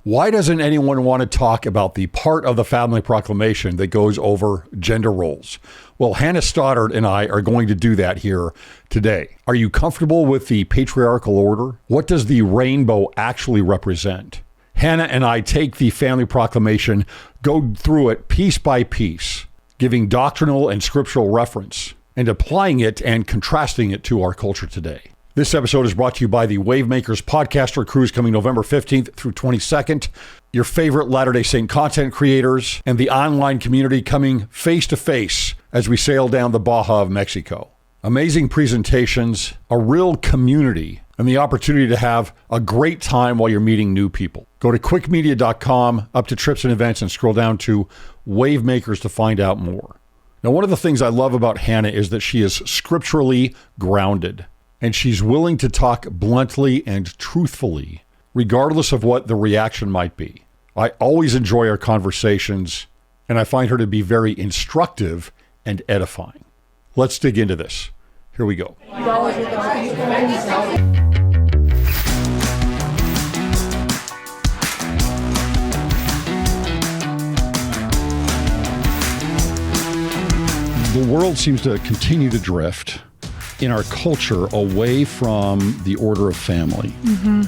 Why doesn't anyone want to talk about the part of the Family Proclamation that goes over gender roles? Well, Hannah Stoddard and I are going to do that here today. Are you comfortable with the Patriarchal Order? What does the rainbow actually represent? Hannah and I take the Family Proclamation, go through it piece by piece, giving doctrinal and scriptural reference, and applying it and contrasting it to our culture today. This episode is brought to you by the Wavemakers Podcaster Cruise coming November 15th through 22nd. Your favorite Latter-day Saint content creators and the online community coming face to face as we sail down the Baja of Mexico. Amazing presentations, a real community, and the opportunity to have a great time while you're meeting new people. Go to cwicmedia.com, up to trips and events, and scroll down to Wavemakers to find out more. Now, one of the things I love about Hannah is that she is scripturally grounded, and she's willing to talk bluntly and truthfully, regardless of what the reaction might be. I always enjoy our conversations, and I find her to be very instructive and edifying. Let's dig into this. Here we go. The world seems to continue to drift in our culture away from the order of family. Mm-hmm.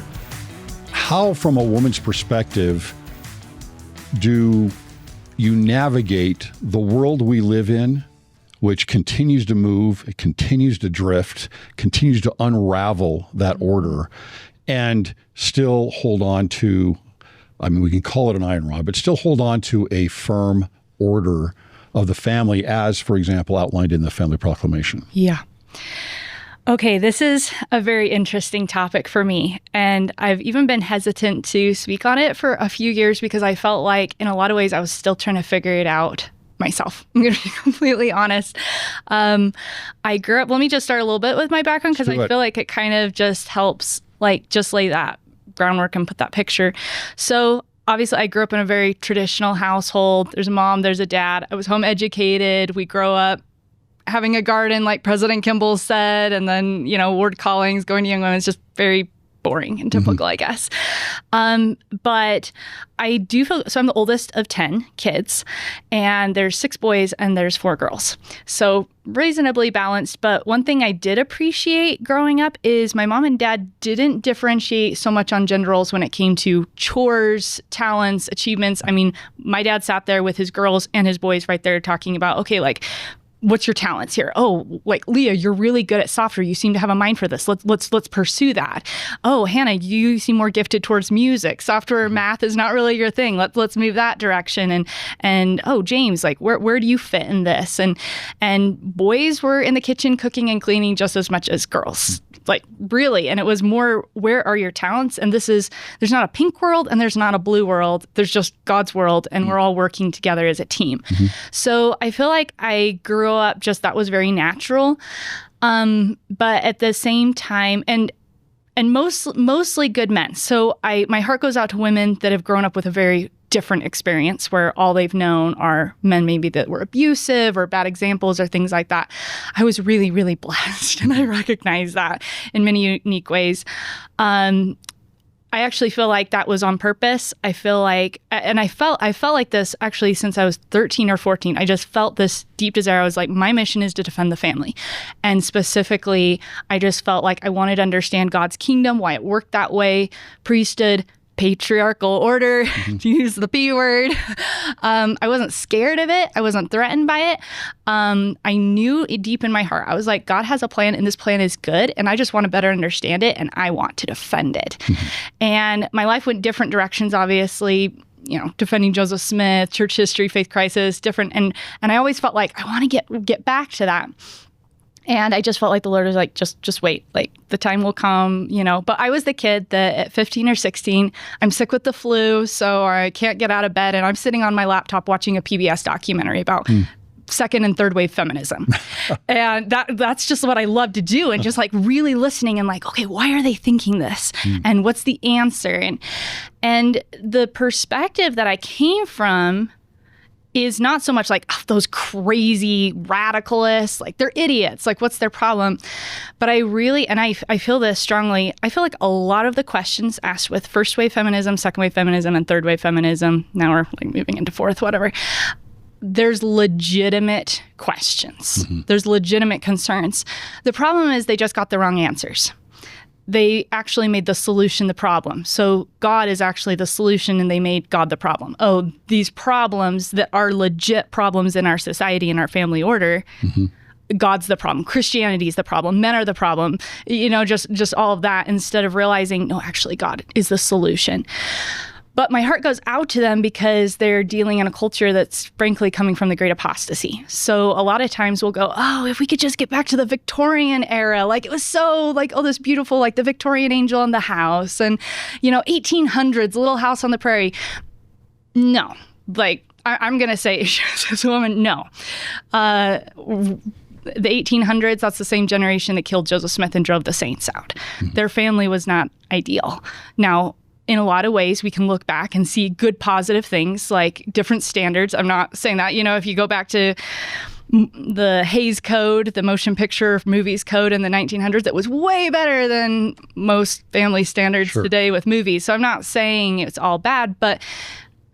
How, from a woman's perspective, do you navigate the world we live in, which continues to move, it continues to drift, continues to unravel that order, and still hold on to, I mean, we can call it an iron rod, but still hold on to a firm order of the family as, for example, outlined in the Family Proclamation? Yeah. Okay, this is a very interesting topic for me, and I've even been hesitant to speak on it for a few years because I felt like in a lot of ways I was still trying to figure it out myself. I'm going to be completely honest. I grew up, let me just start a little bit with my background because I feel like it kind of just helps just lay that groundwork and put that picture. So obviously, I grew up in a very traditional household. There's a mom, there's a dad. I was home educated. We grow up having a garden, like President Kimball said, and then, ward callings, going to young women is just very boring and typical, I guess. But I do feel, so I'm the oldest of 10 kids, and there's 6 boys and there's 4 girls. So reasonably balanced. But one thing I did appreciate growing up is my mom and dad didn't differentiate so much on gender roles when it came to chores, talents, achievements. I mean, my dad sat there with his girls and his boys right there talking about, okay, like, what's your talents here? Oh, like Leah, you're really good at software. You seem to have a mind for this. Let's pursue that. Oh, Hannah, you seem more gifted towards music. Software, math is not really your thing. Let's move that direction. And oh, James, like where do you fit in this? And boys were in the kitchen cooking and cleaning just as much as girls. Like really. And it was more, where are your talents? And there's not a pink world and there's not a blue world. There's just God's world, and we're all working together as a team. Mm-hmm. So I feel like I grew up just, that was very natural. But at the same time, and mostly good men. So my heart goes out to women that have grown up with a very different experience where all they've known are men maybe that were abusive or bad examples or things like that. I was really, really blessed, and I recognize that in many unique ways. I actually feel like that was on purpose. I feel like, and I felt like this actually since I was 13 or 14. I just felt this deep desire. I was like, my mission is to defend the family. And specifically, I just felt like I wanted to understand God's kingdom, why it worked that way, priesthood, patriarchal order, to use the P word. I wasn't scared of it. I wasn't threatened by it. I knew it deep in my heart. I was like, God has a plan, and this plan is good, and I just want to better understand it, and I want to defend it. And my life went different directions, obviously. Defending Joseph Smith, church history, faith crisis, different. And I always felt like I want to get back to that. And I just felt like the Lord was like, just wait, like the time will come, But I was the kid that at 15 or 16, I'm sick with the flu, so I can't get out of bed. And I'm sitting on my laptop watching a PBS documentary about second and third wave feminism. And that's just what I love to do. And just like really listening and like, okay, why are they thinking this? And what's the answer? And the perspective that I came from is not so much like those crazy radicalists, like they're idiots, like what's their problem? But I really, and I feel this strongly, I feel like a lot of the questions asked with first wave feminism, second wave feminism, and third wave feminism, now we're like moving into fourth, whatever, there's legitimate questions. There's legitimate concerns. The problem is they just got the wrong answers. They actually made the solution the problem. So God is actually the solution and they made God the problem. Oh, these problems that are legit problems in our society and our family order, God's the problem. Christianity is the problem. Men are the problem. Just all of that, instead of realizing, no, actually God is the solution. But my heart goes out to them because they're dealing in a culture that's frankly coming from the great apostasy. So a lot of times we'll go, oh, if we could just get back to the Victorian era, like it was so like, oh, this beautiful, like the Victorian angel in the house and, 1800s, Little House on the Prairie. No, like I'm going to say as a woman, no. The 1800s, that's the same generation that killed Joseph Smith and drove the Saints out. Their family was not ideal. Now, in a lot of ways, we can look back and see good positive things like different standards. I'm not saying that, if you go back to the Hays Code, the motion picture movies code in the 1900s, it was way better than most family standards today with movies. So I'm not saying it's all bad, but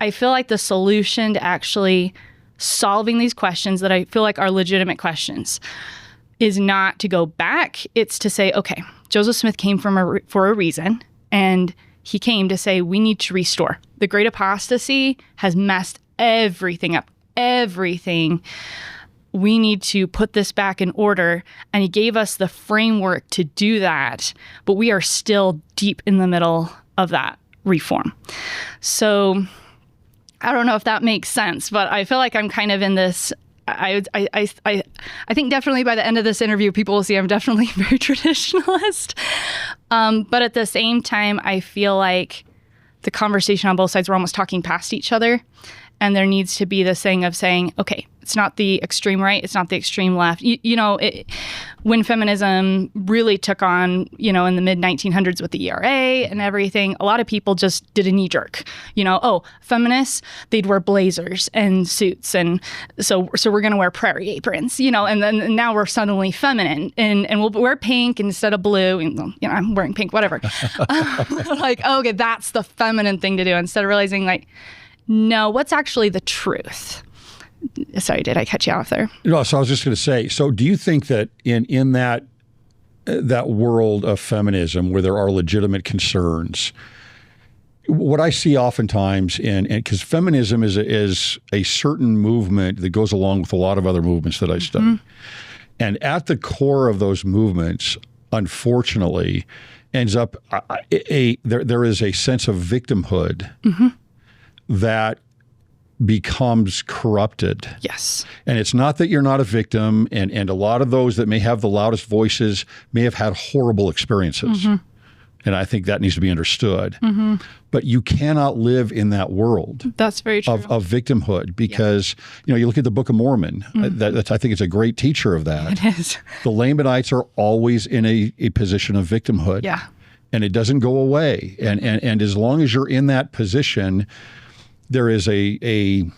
I feel like the solution to actually solving these questions that I feel like are legitimate questions is not to go back. It's to say, okay, Joseph Smith came for a reason, and he came to say, we need to restore. The great apostasy has messed everything up, everything. We need to put this back in order. And he gave us the framework to do that. But we are still deep in the middle of that reform. So I don't know if that makes sense, but I feel like I'm kind of in this. I think definitely by the end of this interview, people will see I'm definitely very traditionalist. But at the same time, I feel like the conversation on both sides, we're almost talking past each other. And there needs to be this thing of saying, okay, it's not the extreme right, it's not the extreme left. When feminism really took on, in the mid-1900s with the ERA and everything, a lot of people just did a knee-jerk. Feminists, they'd wear blazers and suits, and so we're going to wear prairie aprons, and then now we're suddenly feminine, and we'll wear pink instead of blue. I'm wearing pink, whatever. Like, okay, that's the feminine thing to do, instead of realizing, like, no, what's actually the truth? Sorry, did I cut you off there? No, so I was just going to say, so do you think that in that world of feminism where there are legitimate concerns, what I see oftentimes because feminism is a certain movement that goes along with a lot of other movements that I study. And at the core of those movements, unfortunately, ends up there is a sense of victimhood that becomes corrupted. Yes. And it's not that you're not a victim, and a lot of those that may have the loudest voices may have had horrible experiences. And I think that needs to be understood. But you cannot live in that world. That's very true. Of victimhood, because you look at the Book of Mormon. That I think it's a great teacher of that. It is. The Lamanites are always in a position of victimhood. Yeah. And it doesn't go away. And as long as you're in that position, there is a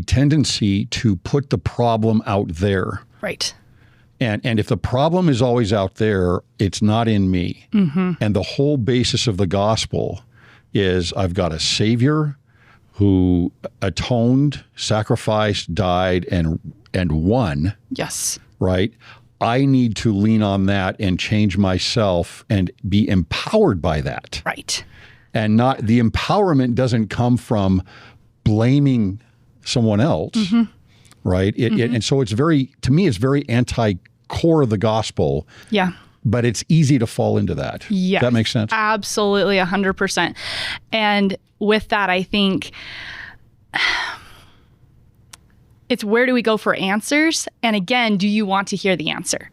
tendency to put the problem out there. Right. And if the problem is always out there, it's not in me. And the whole basis of the gospel is I've got a Savior who atoned, sacrificed, died, and won. Yes. Right? I need to lean on that and change myself and be empowered by that. Right. And not the empowerment doesn't come from blaming someone else, right? And so it's to me, it's very anti-core of the gospel. Yeah. But it's easy to fall into that. Yeah. That makes sense? Absolutely, 100%. And with that, I think it's where do we go for answers? And again, do you want to hear the answer?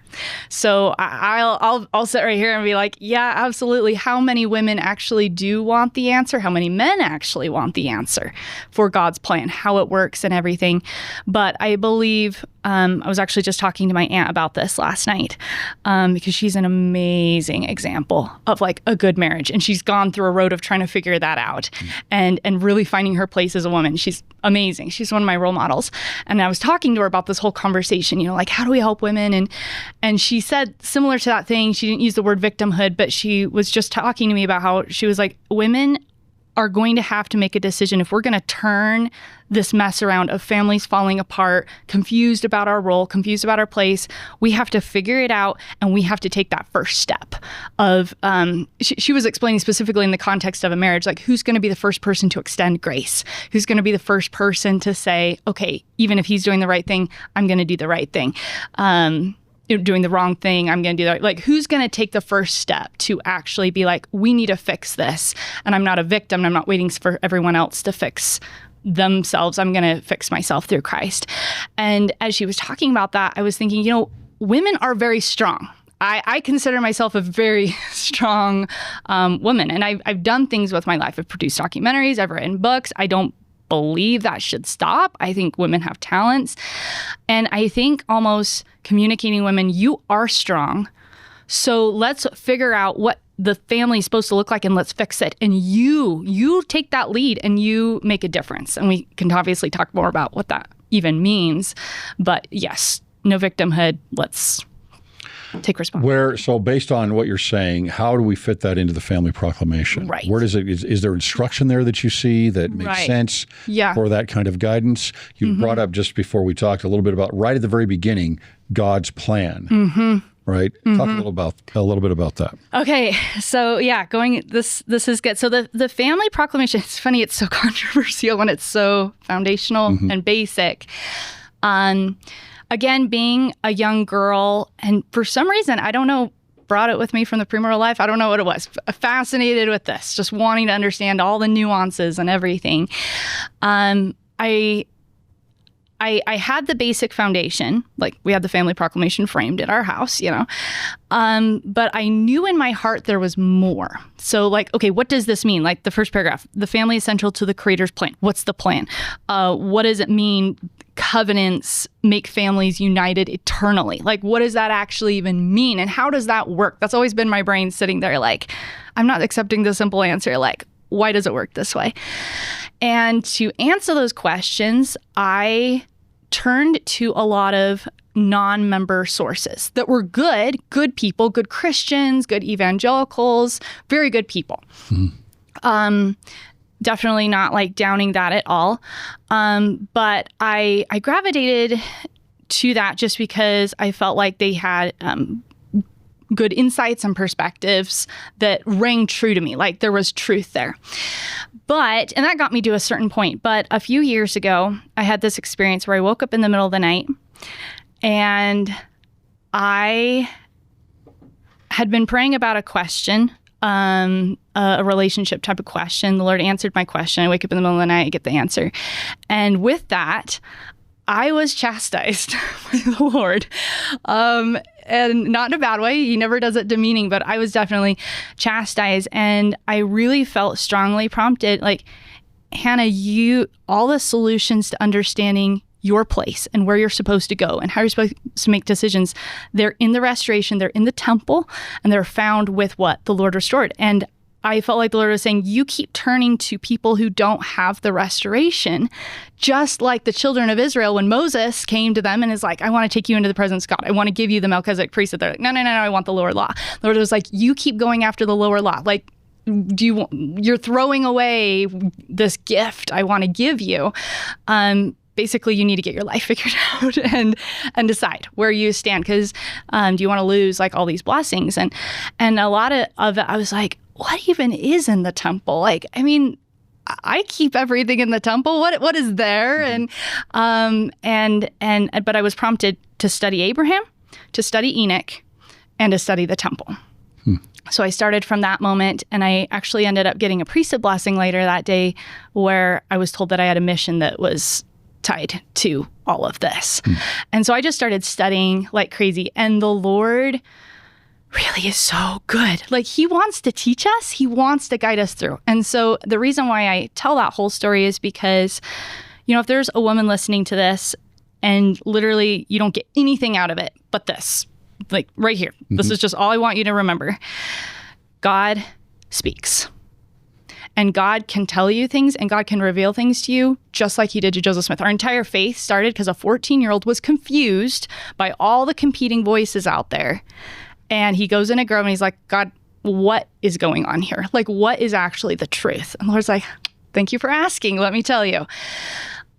So I'll sit right here and be like, yeah, absolutely. How many women actually do want the answer? How many men actually want the answer for God's plan, how it works and everything? But I believe I was actually just talking to my aunt about this last night, because she's an amazing example of like a good marriage. And she's gone through a road of trying to figure that out and really finding her place as a woman. She's amazing. She's one of my role models. And I was talking to her about this whole conversation, like, how do we help women? And she said similar to that thing. She didn't use the word victimhood, but she was just talking to me about how she was like, women are going to have to make a decision if we're going to turn this mess around of families falling apart, confused about our role, confused about our place. We have to figure it out, and we have to take that first step of, she was explaining specifically in the context of a marriage, like who's going to be the first person to extend grace? Who's going to be the first person to say, okay, even if he's doing the right thing, I'm going to do the right thing. Doing the wrong thing, I'm going to do that. Like, who's going to take the first step to actually be like, we need to fix this. And I'm not a victim. And I'm not waiting for everyone else to fix themselves. I'm going to fix myself through Christ. And as she was talking about that, I was thinking, women are very strong. I consider myself a very strong woman. And I've done things with my life. I've produced documentaries. I've written books. I don't believe that should stop. I think women have talents. And I think almost communicating women, you are strong. So let's figure out what the family is supposed to look like and let's fix it. And you take that lead and you make a difference. And we can obviously talk more about what that even means. But yes, no victimhood. Let's take responsibility. So based on what you're saying, how do we fit that into the Family Proclamation? Right. Where does it, is there instruction there that you see that makes sense for that kind of guidance? You brought up just before we talked a little bit about right at the very beginning, God's plan. Right? Talk a little bit about that. Okay. So this is good. So the Family Proclamation, it's funny, it's so controversial when it's so foundational and basic. Again, being a young girl, and for some reason, I don't know, brought it with me from the premortal life. I don't know what it was. Fascinated with this, just wanting to understand all the nuances and everything. I had the basic foundation, like we had the Family Proclamation framed at our house, but I knew in my heart there was more. So like, okay, what does this mean? Like the first paragraph, the family is central to the Creator's plan. What's the plan? What does it mean? Covenants make families united eternally. Like, what does that actually even mean? And how does that work? That's always been my brain sitting there like, I'm not accepting the simple answer. Like, why does it work this way? And to answer those questions, I turned to a lot of non-member sources that were good people, good Christians, good evangelicals, very good people. Definitely not like downing that at all. But I gravitated to that just because I felt like they had good insights and perspectives that rang true to me. Like there was truth there. And that got me to a certain point. But a few years ago, I had this experience where I woke up in the middle of the night and I had been praying about a question, a relationship type of question. The Lord answered my question. I wake up in the middle of the night, I get the answer. And with that, I was chastised by the Lord. And not in a bad way. He never does it demeaning, but I was definitely chastised. And I really felt strongly prompted, like, Hannah, all the solutions to understanding your place and where you're supposed to go and how you're supposed to make decisions, they're in the restoration, they're in the temple, and they're found with what the Lord restored. And I felt like the Lord was saying, you keep turning to people who don't have the restoration, just like the children of Israel when Moses came to them and is like, I want to take you into the presence of God. I want to give you the Melchizedek priesthood. They're like, no, I want the lower law. The Lord was like, you keep going after the lower law. Like, you're throwing away this gift I want to give you. Basically, you need to get your life figured out and decide where you stand. Because do you want to lose like all these blessings? And a lot of it, I was like, what even is in the temple? Like, I mean, I keep everything in the temple. What is there? But I was prompted to study Abraham, to study Enoch, and to study the temple. So I started from that moment, and I actually ended up getting a priesthood blessing later that day where I was told that I had a mission that was tied to all of this. And so I just started studying like crazy. And the Lord really is so good. Like, he wants to teach us. He wants to guide us through. And so the reason why I tell that whole story is because, if there's a woman listening to this and literally you don't get anything out of it but this, like right here. This is just all I want you to remember. God speaks. And God can tell you things, and God can reveal things to you just like he did to Joseph Smith. Our entire faith started because a 14-year-old was confused by all the competing voices out there. And he goes in a grove and he's like, God, what is going on here? Like, what is actually the truth? And the Lord's like, thank you for asking. Let me tell you.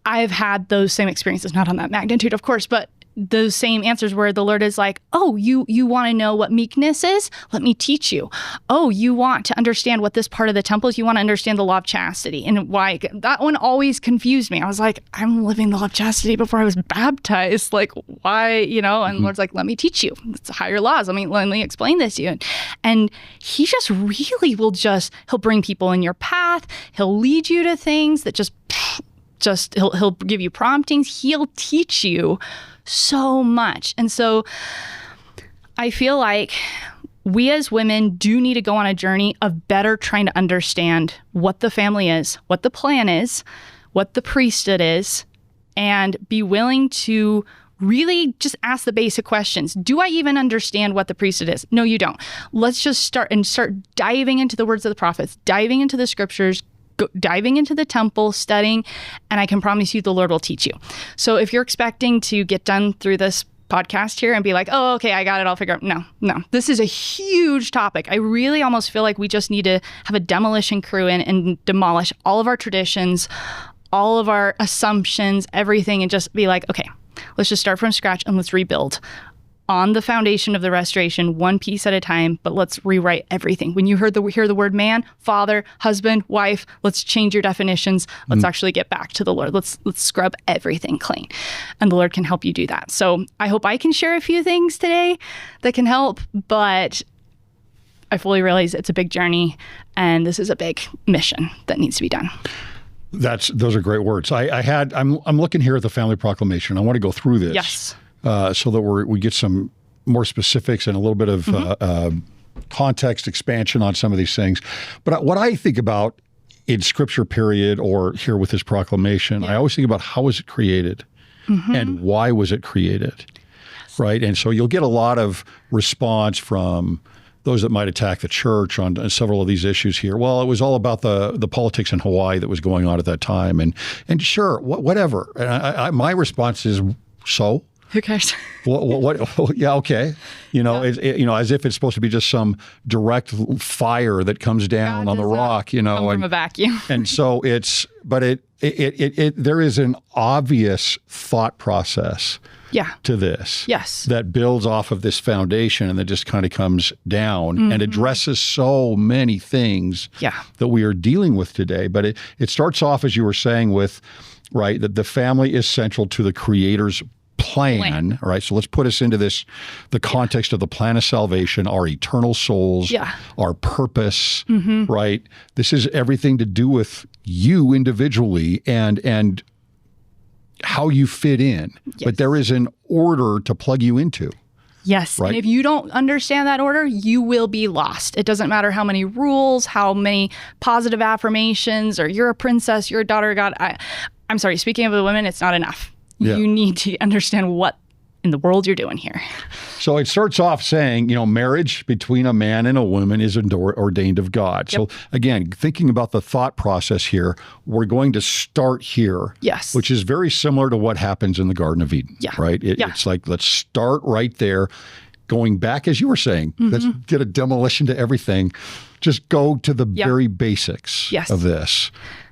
I've had those same experiences, not on that magnitude, of course, but those same answers where the Lord is like, oh, you want to know what meekness is? Let me teach you. Oh, you want to understand what this part of the temple is? You want to understand the law of chastity and why? That one always confused me. I was like, I'm living the law of chastity before I was baptized. Like, why, And the Lord's like, let me teach you. It's higher laws. Let me explain this to you. And he just really he'll bring people in your path. He'll lead you to things that he'll give you promptings. He'll teach you so much. And so I feel like we as women do need to go on a journey of better trying to understand what the family is, what the plan is, what the priesthood is, and be willing to really just ask the basic questions. Do I even understand what the priesthood is? No, you don't. Let's just start diving into the words of the prophets, diving into the scriptures, diving into the temple, studying, and I can promise you the Lord will teach you. So if you're expecting to get done through this podcast here and be like, oh, okay, I got it, I'll figure out. No. This is a huge topic. I really almost feel like we just need to have a demolition crew in and demolish all of our traditions, all of our assumptions, everything, and just be like, okay, let's just start from scratch and let's rebuild on the foundation of the restoration, one piece at a time, but let's rewrite everything. When you hear the word man, father, husband, wife, let's change your definitions. Let's actually get back to the Lord. Let's scrub everything clean. And the Lord can help you do that. So I hope I can share a few things today that can help, but I fully realize it's a big journey and this is a big mission that needs to be done. Those are great words. I'm looking here at the Family Proclamation. I want to go through this. Yes. So that we get some more specifics and a little bit of context expansion on some of these things. But what I think about in Scripture, period, or here with this proclamation, I always think about how was it created and why was it created, right? And so you'll get a lot of response from those that might attack the church on several of these issues here. Well, it was all about the politics in Hawaii that was going on at that time, and sure, whatever. And my response is, so. Who cares? What? Yeah, okay. As if it's supposed to be just some direct fire that comes down on the rock. Come from a vacuum. And so there is an obvious thought process. To this. Yes. That builds off of this foundation and that just kind of comes down and addresses so many things that we are dealing with today. But it starts off, as you were saying, with, right, that the family is central to the Creator's plan. All right. So let's put us into the context of the plan of salvation, our eternal souls, our purpose, right? This is everything to do with you individually and how you fit in. But there is an order to plug you into. Yes. Right? And if you don't understand that order, you will be lost. It doesn't matter how many rules, how many positive affirmations, or you're a princess, you're a daughter of God. I'm sorry, speaking of the women, it's not enough. You need to understand what in the world you're doing here. So it starts off saying, marriage between a man and a woman is ordained of God. So again, thinking about the thought process here, we're going to start here. Yes. Which is very similar to what happens in the Garden of Eden. Right? It's like, let's start right there. Going back, as you were saying, let's get a demolition to everything. Just go to the very basics of this.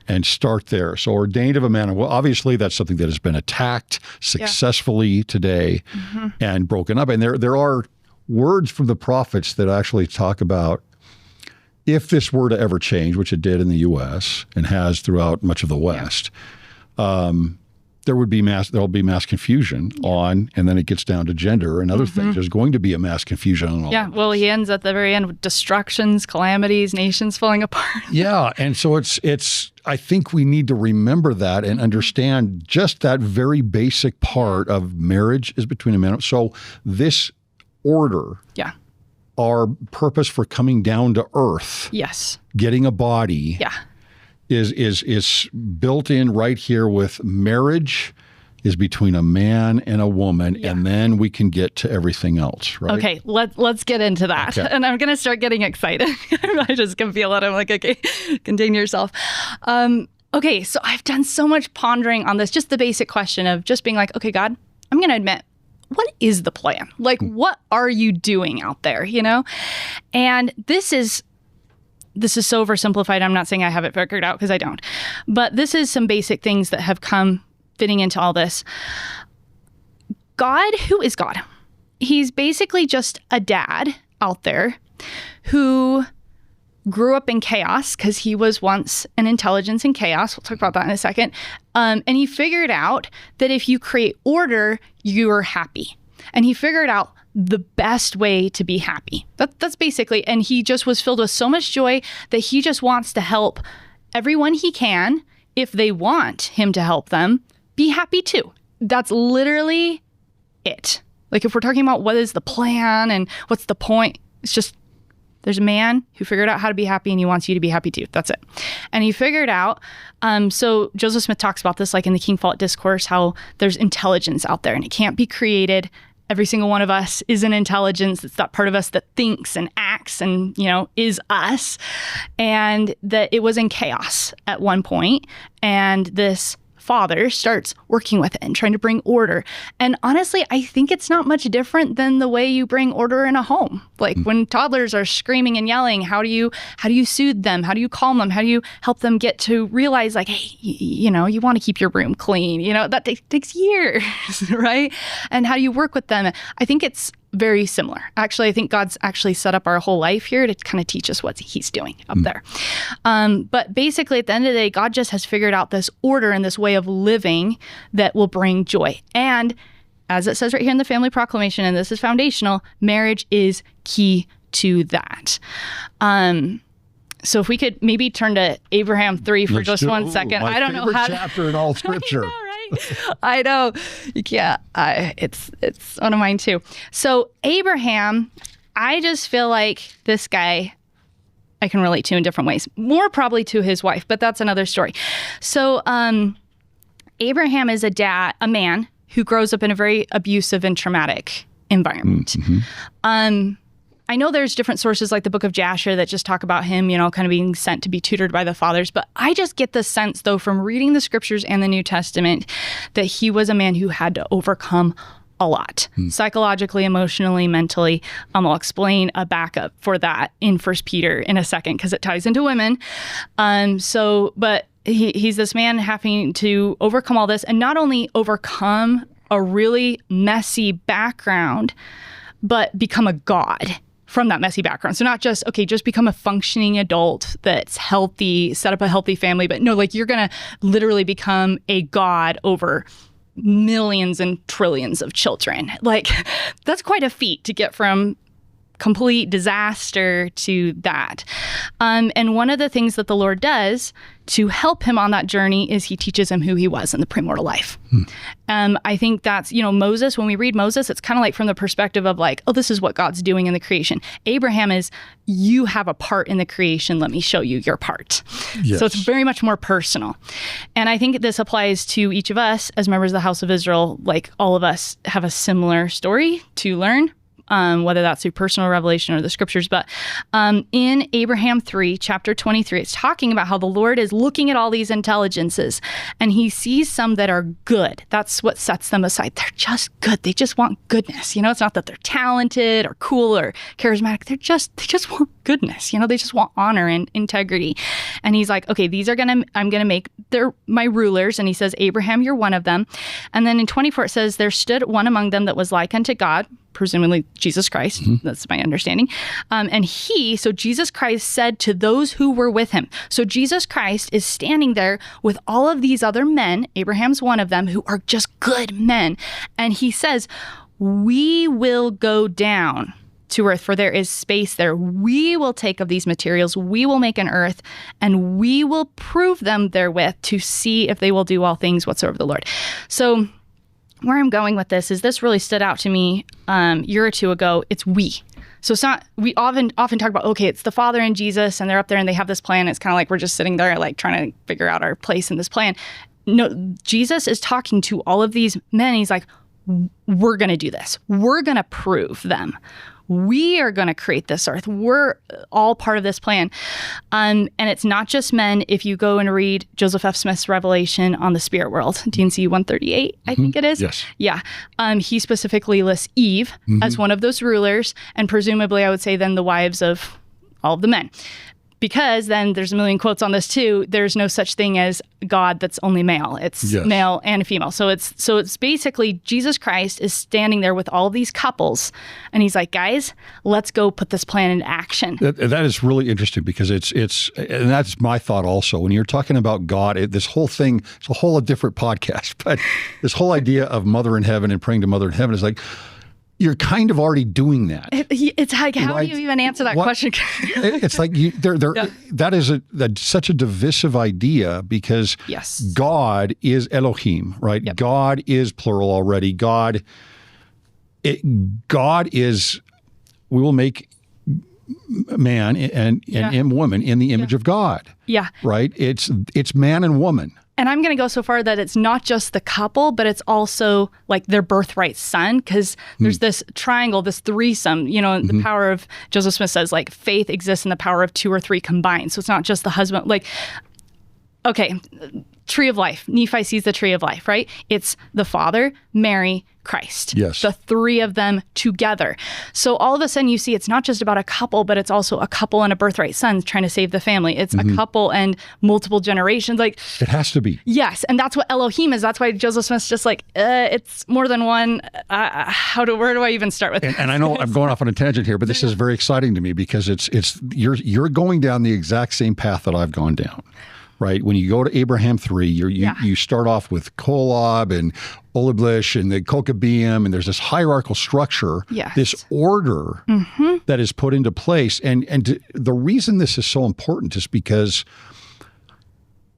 And start there. So ordained of a man. Well, obviously, that's something that has been attacked successfully today and broken up. And there are words from the prophets that actually talk about if this were to ever change, which it did in the U.S. and has throughout much of the West, there'll be mass confusion on, and then it gets down to gender and other things. There's going to be a mass confusion on all of well, he ends at the very end with destructions, calamities, nations falling apart. And so it's. I think we need to remember that and understand just that very basic part of marriage is between a man. So this order, our purpose for coming down to earth, getting a body, is built in right here with marriage is between a man and a woman, and then we can get to everything else, right? Okay, let's get into that. Okay. And I'm going to start getting excited. I just can feel it. I'm like, okay, contain yourself. Okay, so I've done so much pondering on this, just the basic question of just being like, okay, God, I'm going to admit, what is the plan? Like, what are you doing out there, you know? And this is so oversimplified. I'm not saying I have it figured out, because I don't. But this is some basic things that have come fitting into all this. God, who is God? He's basically just a dad out there who grew up in chaos, because he was once an intelligence in chaos. We'll talk about that in a second. And he figured out that if you create order, you're happy. And he figured out the best way to be happy. That's basically, and he just was filled with so much joy that he just wants to help everyone he can, if they want him to help them, be happy too. That's literally it. Like, if we're talking about what is the plan and what's the point, it's just, there's a man who figured out how to be happy, and he wants you to be happy too. That's it. And he figured out, so Joseph Smith talks about this, like in the King Follett Discourse, how there's intelligence out there and it can't be created. Every single one of us is an intelligence. It's that part of us that thinks and acts and, you know, is us. And that it was in chaos at one point. And this father starts working with it and trying to bring order. And honestly, I think it's not much different than the way you bring order in a home. Like when toddlers are screaming and yelling, how do you soothe them? How do you calm them? How do you help them get to realize, like, hey, you know, you want to keep your room clean. You know, that takes years, right? And how do you work with them? I think it's very similar. Actually, I think God's actually set up our whole life here to kind of teach us what he's doing up there. But basically, at the end of the day, God just has figured out this order and this way of living that will bring joy. And as it says right here in the Family Proclamation, and this is foundational, marriage is key to that. So if we could maybe turn to Abraham 3 for just 1 second. I don't know how to... chapter in all Scripture. I know. You can't. It's one of mine too. So Abraham, I just feel like this guy I can relate to in different ways. More probably to his wife, but that's another story. So Abraham is a man who grows up in a very abusive and traumatic environment. I know there's different sources like the Book of Jasher that just talk about him, you know, kind of being sent to be tutored by the fathers. But I just get the sense, though, from reading the Scriptures and the New Testament, that he was a man who had to overcome a lot, psychologically, emotionally, mentally. I'll explain a backup for that in 1 Peter in a second, because it ties into women. But he's this man having to overcome all this, and not only overcome a really messy background, but become a god from that messy background. So not just, okay, just become a functioning adult that's healthy, set up a healthy family, but no, like you're going to literally become a god over millions and trillions of children. Like that's quite a feat to get from complete disaster to that. And one of the things that the Lord does to help him on that journey is he teaches him who he was in the premortal life. I think that's, Moses, when we read Moses, it's kind of like from the perspective of like, oh, this is what God's doing in the creation. Abraham is, you have a part in the creation. Let me show you your part. Yes. So it's very much more personal. And I think this applies to each of us as members of the House of Israel. Like all of us have a similar story to learn. Whether that's through personal revelation or the Scriptures. But in Abraham 3, chapter 23, it's talking about how the Lord is looking at all these intelligences, and he sees some that are good. That's what sets them aside. They're just good. They just want goodness. It's not that they're talented or cool or charismatic. They just want goodness. They just want honor and integrity. And he's like, okay, I'm going to make my rulers. And he says, Abraham, you're one of them. And then in 24, it says, there stood one among them that was like unto God, presumably Jesus Christ. That's my understanding. And so Jesus Christ said to those who were with him. So Jesus Christ is standing there with all of these other men. Abraham's one of them, who are just good men. And he says, we will go down to earth, for there is space there. We will take of these materials, we will make an earth, and we will prove them therewith to see if they will do all things whatsoever the Lord. So where I'm going with this is this really stood out to me a year or two ago. It's we. So it's not, we often talk about, okay, it's the Father and Jesus, and they're up there and they have this plan. It's kind of like we're just sitting there like trying to figure out our place in this plan. no, Jesus is talking to all of these men. He's like, we're going to do this. We're going to prove them. We are going to create this earth. We're all part of this plan. And it's not just men. If you go and read Joseph F. Smith's Revelation on the spirit world, DNC 138, I think it is. Yes. Yeah. He specifically lists Eve as one of those rulers, and presumably I would say then the wives of all of the men. Because then there's a million quotes on this too. There's no such thing as God that's only male. It's male and female. So it's basically Jesus Christ is standing there with all these couples, and he's like, guys, let's go put this plan into action. That is really interesting because it's and that's my thought also. When you're talking about God, this whole thing, it's a whole different podcast, but this whole idea of Mother in Heaven and praying to Mother in Heaven is like, you're kind of already doing that. It's like, how do you even answer that question? It's like that is such a divisive idea because God is Elohim, right? Yep. God is plural already. God is, we will make man and woman in the image of God. Yeah. Right? It's man and woman. And I'm going to go so far that it's not just the couple, but it's also like their birthright son, because there's this triangle, this threesome, the power of, Joseph Smith says, like, faith exists in the power of two or three combined. So it's not just the husband. Like, okay, tree of life. Nephi sees the tree of life, right? It's the Father, Mary, Christ. Yes. The three of them together. So all of a sudden you see it's not just about a couple, but it's also a couple and a birthright son trying to save the family. It's a couple and multiple generations. Like, it has to be. Yes. And that's what Elohim is. That's why Joseph Smith's just like, it's more than one. Where do I even start with? And I know I'm going off on a tangent here, but this is very exciting to me because you're going down the exact same path that I've gone down. Right. When you go to Abraham 3, you start off with Kolob and Oliblish and the Kokabeam, and there's this hierarchical structure, this order that is put into place. And the reason this is so important is because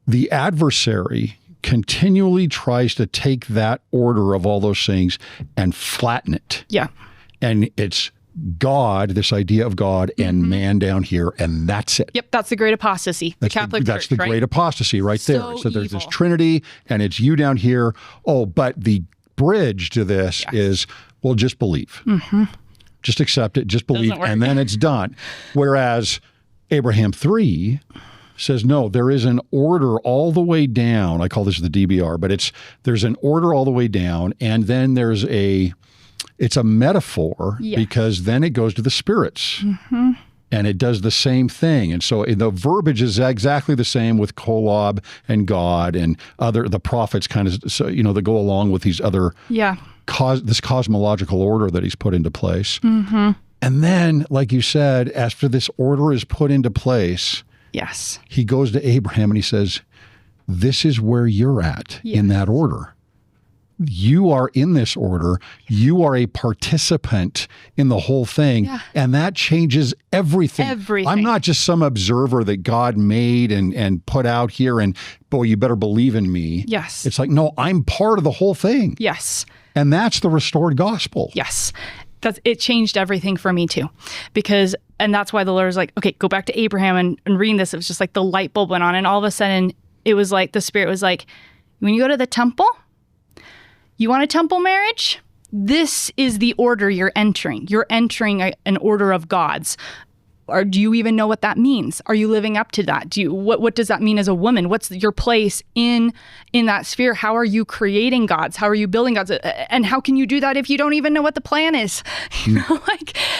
the adversary continually tries to take that order of all those things and flatten it. Yeah. And it's God, this idea of God and man down here, and that's it. Yep, that's the great apostasy. The Catholic Church, that's the great apostasy right there. So there's evil. This Trinity, and it's you down here. Oh, but the bridge to this is, well, just believe. Just accept it, just believe, and then it's done. Whereas Abraham 3 says, no, there is an order all the way down. I call this the DBR, but there's an order all the way down, and then there's it's a metaphor because then it goes to the spirits and it does the same thing. And so the verbiage is exactly the same with Kolob and God and the prophets kind of, that go along with these other, this cosmological order that he's put into place. And then, like you said, after this order is put into place, he goes to Abraham and he says, this is where you're at in that order. You are in this order. You are a participant in the whole thing. And that changes everything. I'm not just some observer that God made and put out here and, boy, you better believe in me. Yes. It's like, no, I'm part of the whole thing. Yes. And that's the restored gospel. Yes. It changed everything for me too. And that's why the Lord was like, okay, go back to Abraham and reading this. It was just like the light bulb went on. And all of a sudden it was like, the Spirit was like, when you go to the temple, you want a temple marriage? This is the order you're entering. You're entering an order of gods. Or do you even know what that means? Are you living up to that? What does that mean as a woman? What's your place in that sphere? How are you creating gods? How are you building gods? And how can you do that if you don't even know what the plan is?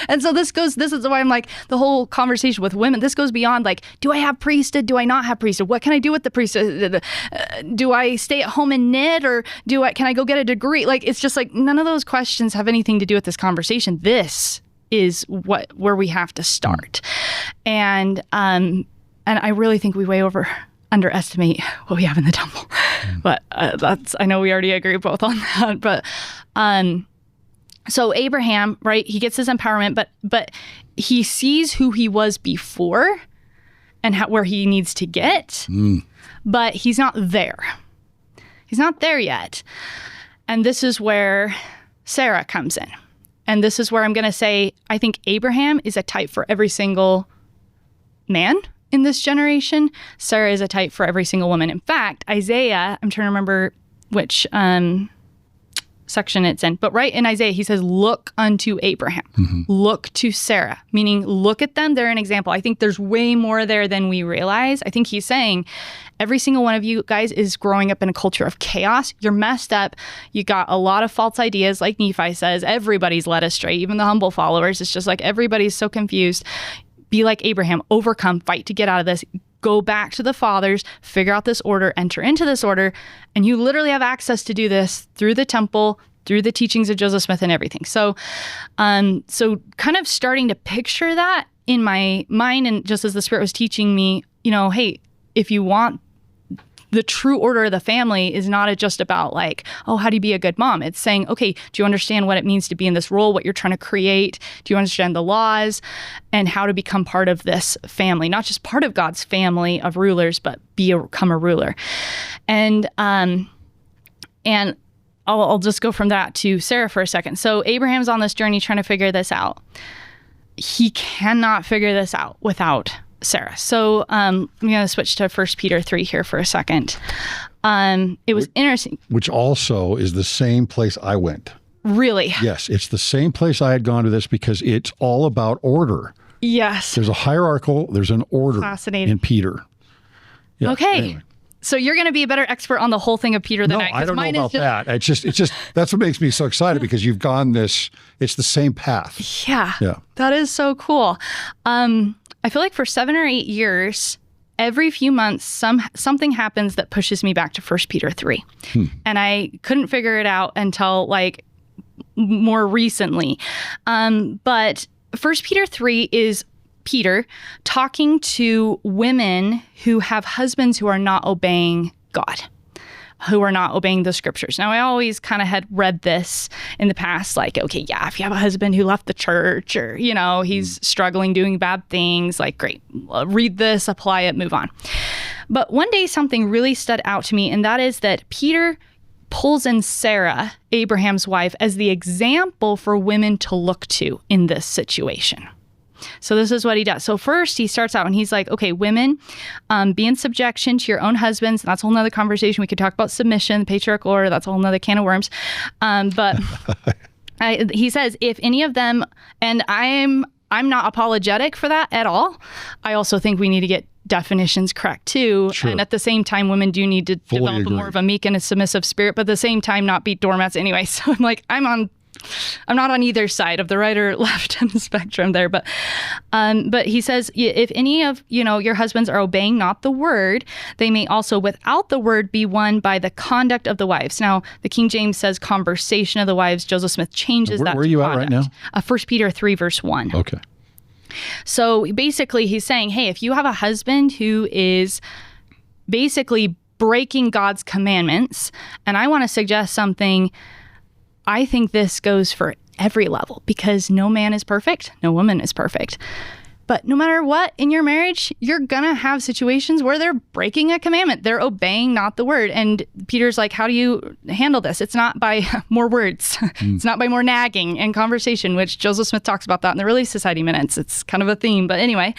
And so this is why I'm like, the whole conversation with women, this goes beyond like, do I have priesthood? Do I not have priesthood? What can I do with the priesthood? Do I stay at home and knit, or can I go get a degree? Like, it's just like, none of those questions have anything to do with this conversation. This is where we have to start. And I really think we underestimate what we have in the temple. But I know we already agree both on that. But so Abraham, right, he gets his empowerment, but he sees who he was before and where he needs to get, but he's not there. He's not there yet. And this is where Sarah comes in. And this is where I'm going to say, I think Abraham is a type for every single man in this generation, Sarah is a type for every single woman. In fact, Isaiah, I'm trying to remember which section it's in, but right in Isaiah, he says, look unto Abraham, look to Sarah, meaning look at them. They're an example. I think there's way more there than we realize. I think he's saying every single one of you guys is growing up in a culture of chaos. You're messed up. You got a lot of false ideas. Like Nephi says, everybody's led astray, even the humble followers. It's just like everybody's so confused. Be like Abraham, overcome, fight to get out of this. Go back to the fathers, figure out this order, enter into this order, and you literally have access to do this through the temple, through the teachings of Joseph Smith and everything. So, so kind of starting to picture that in my mind, and just as the Spirit was teaching me, hey, if you want the true order of the family is not just about like, oh, how do you be a good mom? It's saying, okay, do you understand what it means to be in this role, what you're trying to create? Do you understand the laws and how to become part of this family? Not just part of God's family of rulers, but become a ruler. And I'll just go from that to Sarah for a second. So Abraham's on this journey trying to figure this out. He cannot figure this out without Sarah. So I'm going to switch to 1 Peter 3 here for a second. It was interesting. Which also is the same place I went. Really? Yes, it's the same place I had gone to this because it's all about order. Yes. There's a hierarchical, there's an order in Peter. Yeah, okay. Anyway. So you're going to be a better expert on the whole thing of Peter than I don't know about that. It's just that's what makes me so excited because you've gone this, it's the same path. Yeah. That is so cool. I feel like for 7 or 8 years, every few months, something happens that pushes me back to 1 Peter 3. And I couldn't figure it out until like more recently. But 1 Peter 3 is Peter talking to women who have husbands who are not obeying God, who are not obeying the scriptures. Now, I always kind of had read this in the past, like, okay, yeah, if you have a husband who left the church or, he's struggling doing bad things, like, great, read this, apply it, move on. But one day something really stood out to me, and that is that Peter pulls in Sarah, Abraham's wife, as the example for women to look to in this situation. So this is what he does. So first he starts out and he's like, okay, women, be in subjection to your own husbands. That's a whole nother conversation. We could talk about submission, the patriarchal order. That's a whole nother can of worms. But he says, if any of them, and I'm not apologetic for that at all. I also think we need to get definitions correct too. Sure. And at the same time, women do need to develop more of a meek and a submissive spirit, but at the same time, not be doormats anyway. So I'm like, I'm not on either side of the right or left on the spectrum there, but he says, if any of your husbands are obeying not the word, they may also without the word be won by the conduct of the wives. Now, the King James says conversation of the wives. Joseph Smith changes that. Where are you at right now? 1 Peter 3 verse 1. Okay. So basically, he's saying, hey, if you have a husband who is basically breaking God's commandments, and I want to suggest something. I think this goes for every level because no man is perfect, no woman is perfect. But no matter what in your marriage, you're going to have situations where they're breaking a commandment. They're obeying not the word. And Peter's like, how do you handle this? It's not by more words. It's not by more nagging and conversation, which Joseph Smith talks about that in the Relief Society Minutes. It's kind of a theme. But anyway,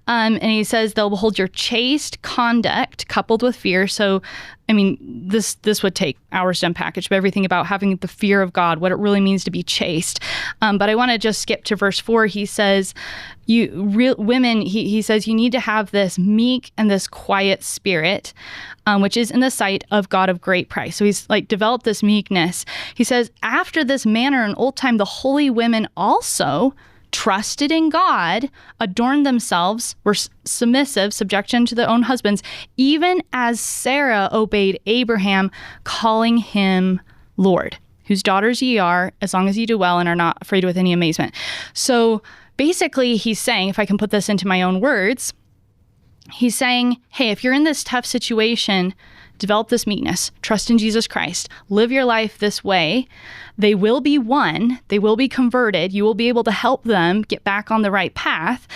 and he says they'll behold your chaste conduct coupled with fear. So, I mean, this would take hours to unpackage, but everything about having the fear of God, what it really means to be chaste. But I want to just skip to verse 4. He says, women, he says, you need to have this meek and this quiet spirit, which is in the sight of God of great price. So he's like developed this meekness. He says, after this manner in old time, the holy women also trusted in God, adorned themselves, were submissive, subjection to their own husbands, even as Sarah obeyed Abraham, calling him Lord, whose daughters ye are, as long as ye do well and are not afraid with any amazement. So basically, he's saying, if I can put this into my own words, he's saying, hey, if you're in this tough situation, develop this meekness, trust in Jesus Christ, live your life this way, they will be won, they will be converted, you will be able to help them get back on the right path,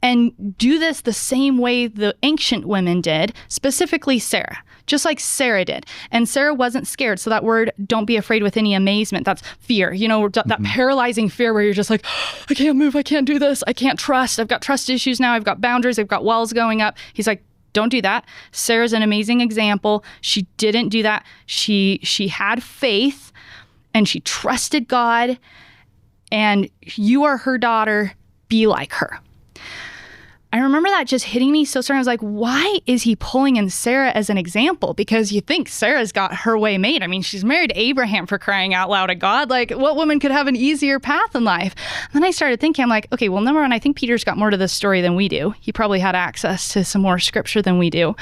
and do this the same way the ancient women did, specifically Sarah, just like Sarah did. And Sarah wasn't scared. So that word, don't be afraid with any amazement, that's fear, that paralyzing fear where you're just like, I can't move, I can't do this, I can't trust, I've got trust issues now, I've got boundaries, I've got walls going up. He's like, don't do that. Sarah's an amazing example. She didn't do that. She had faith and she trusted God, and you are her daughter, be like her. I remember that just hitting me so strong. I was like, why is he pulling in Sarah as an example? Because you think Sarah's got her way made. I mean, she's married to Abraham, for crying out loud at God. Like, what woman could have an easier path in life? And then I started thinking, I'm like, okay, well, number one, I think Peter's got more to this story than we do. He probably had access to some more scripture than we do.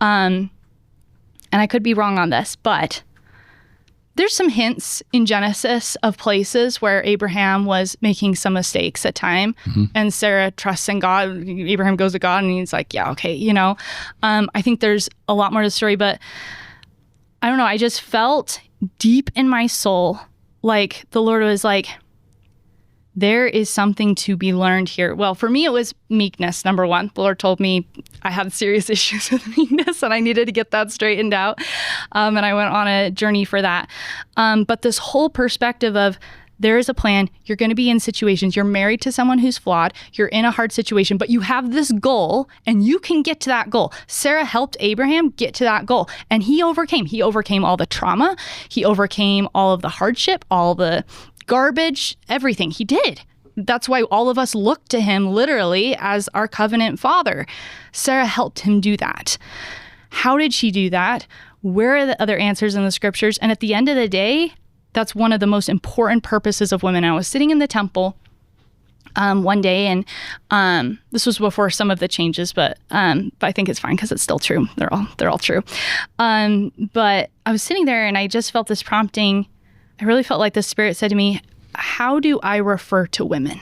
And I could be wrong on this, but there's some hints in Genesis of places where Abraham was making some mistakes at time, and Sarah trusts in God. Abraham goes to God and he's like, yeah, okay, I think there's a lot more to the story, but I don't know. I just felt deep in my soul like the Lord was like, there is something to be learned here. Well, for me, it was meekness, number one. The Lord told me I had serious issues with meekness and I needed to get that straightened out. And I went on a journey for that. But this whole perspective of there is a plan, you're going to be in situations, you're married to someone who's flawed, you're in a hard situation, but you have this goal and you can get to that goal. Sarah helped Abraham get to that goal, and he overcame all the trauma. He overcame all of the hardship, all the garbage, everything. He did. That's why all of us look to him literally as our covenant father. Sarah helped him do that. How did she do that? Where are the other answers in the scriptures? And at the end of the day, that's one of the most important purposes of women. I was sitting in the temple one day, and this was before some of the changes, but I think it's fine because it's still true. They're all true. But I was sitting there and I just felt this prompting. I really felt like the Spirit said to me, how do I refer to women?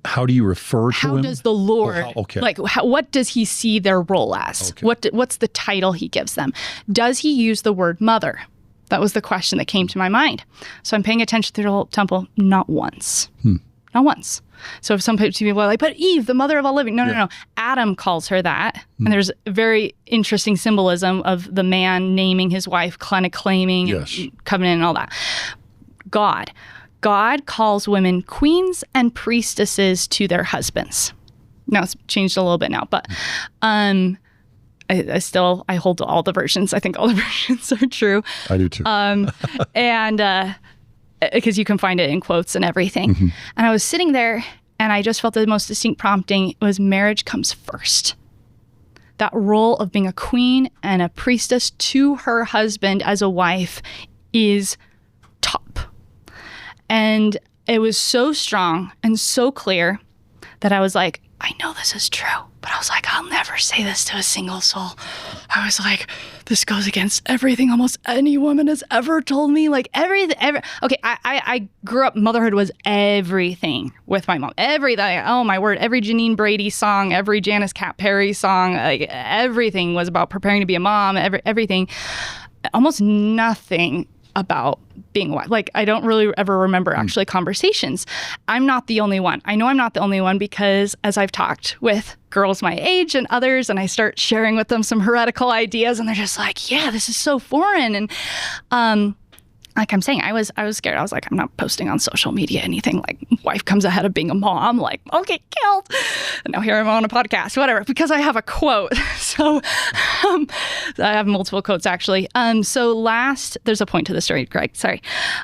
How do you refer to women? How does the Lord, what does he see their role as? Okay. What's the title he gives them? Does he use the word mother? That was the question that came to my mind. So I'm paying attention to the whole temple, not once. Not once. So if some people are like, but Eve, the mother of all living. No. Adam calls her that. And there's a very interesting symbolism of the man naming his wife, kind of claiming covenant and all that. God calls women queens and priestesses to their husbands. Now it's changed a little bit now, but I hold to all the versions. I think all the versions are true. I do too. And because you can find it in quotes and everything. And I was sitting there and I just felt the most distinct prompting was marriage comes first. That role of being a queen and a priestess to her husband as a wife is top. And it was so strong and so clear that I was like, I know this is true, but I was like, I'll never say this to a single soul. I was like, this goes against everything almost any woman has ever told me. Like everything. Okay, I grew up, motherhood was everything with my mom. Everything. Oh my word. Every Janine Brady song, every Janice Cat Perry song, like everything was about preparing to be a mom. Everything. Almost nothing about being a wife. Like, I don't really ever remember actually conversations. I'm not the only one. I know I'm not the only one because as I've talked with girls my age and others, and I start sharing with them some heretical ideas, and they're just like, yeah, this is so foreign. And like I'm saying, I was scared. I was like, I'm not posting on social media anything like wife comes ahead of being a mom. Like, I'll get killed. And now here I'm on a podcast, whatever, because I have a quote. So I have multiple quotes actually. So there's a point to the story, Craig, sorry.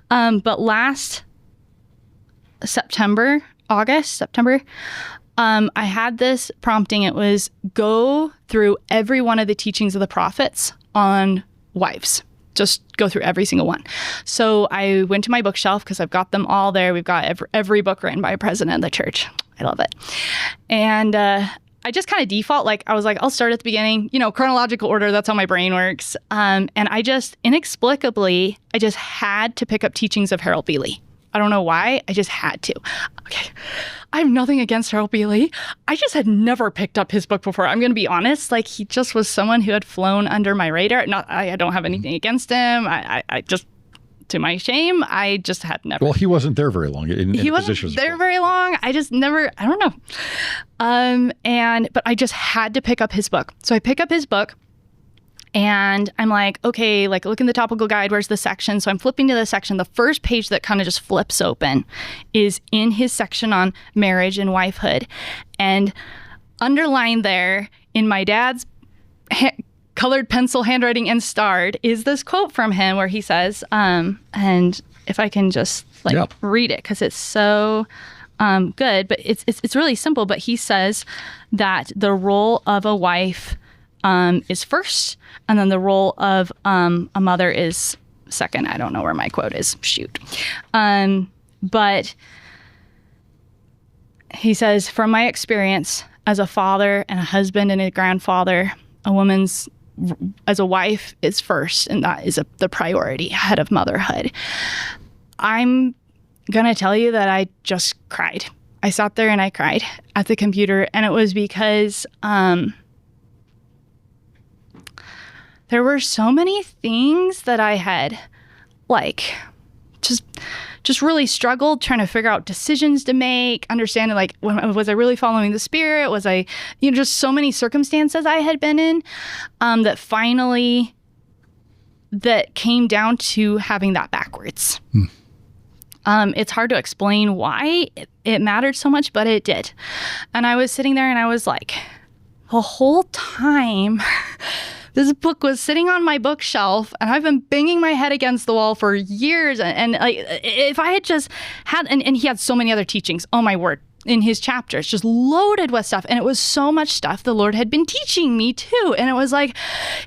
But last September, I had this prompting. It was go through every one of the teachings of the prophets on wives. Just go through every single one. So I went to my bookshelf because I've got them all there. We've got every book written by a president of the church. I love it. And I just kind of default, like I was like, I'll start at the beginning, chronological order. That's how my brain works. And I just inexplicably, I just had to pick up teachings of Harold Bealey. I don't know why. I just had to. Okay. I have nothing against Harold B. Lee. I just had never picked up his book before. I'm going to be honest. Like, he just was someone who had flown under my radar. I don't have anything against him. I just, to my shame, I just had never. Well, he wasn't there very long. He wasn't there very long. I just never, I don't know. But I just had to pick up his book. So I pick up his book. And I'm like, okay, like, look in the topical guide, where's the section? So I'm flipping to the section. The first page that kind of just flips open is in his section on marriage and wifehood. And underlined there in my dad's colored pencil handwriting and starred is this quote from him where he says, and if I can just read it, because it's so good, but it's really simple. But he says that the role of a wife is first, and then the role of a mother is second. I don't know where my quote is. Shoot. But he says, from my experience as a father and a husband and a grandfather, a woman's as a wife is first, and that is the priority ahead of motherhood. I'm going to tell you that I just cried. I sat there and I cried at the computer, and it was because there were so many things that I had just really struggled trying to figure out decisions to make, understanding was I really following the Spirit? Was I, just so many circumstances I had been in that finally that came down to having that backwards. It's hard to explain why it mattered so much, but it did. And I was sitting there and I was like, the whole time this book was sitting on my bookshelf, and I've been banging my head against the wall for years. And like, if I had just had, and he had so many other teachings, oh my word, in his chapters, just loaded with stuff. And it was so much stuff the Lord had been teaching me too. And it was like,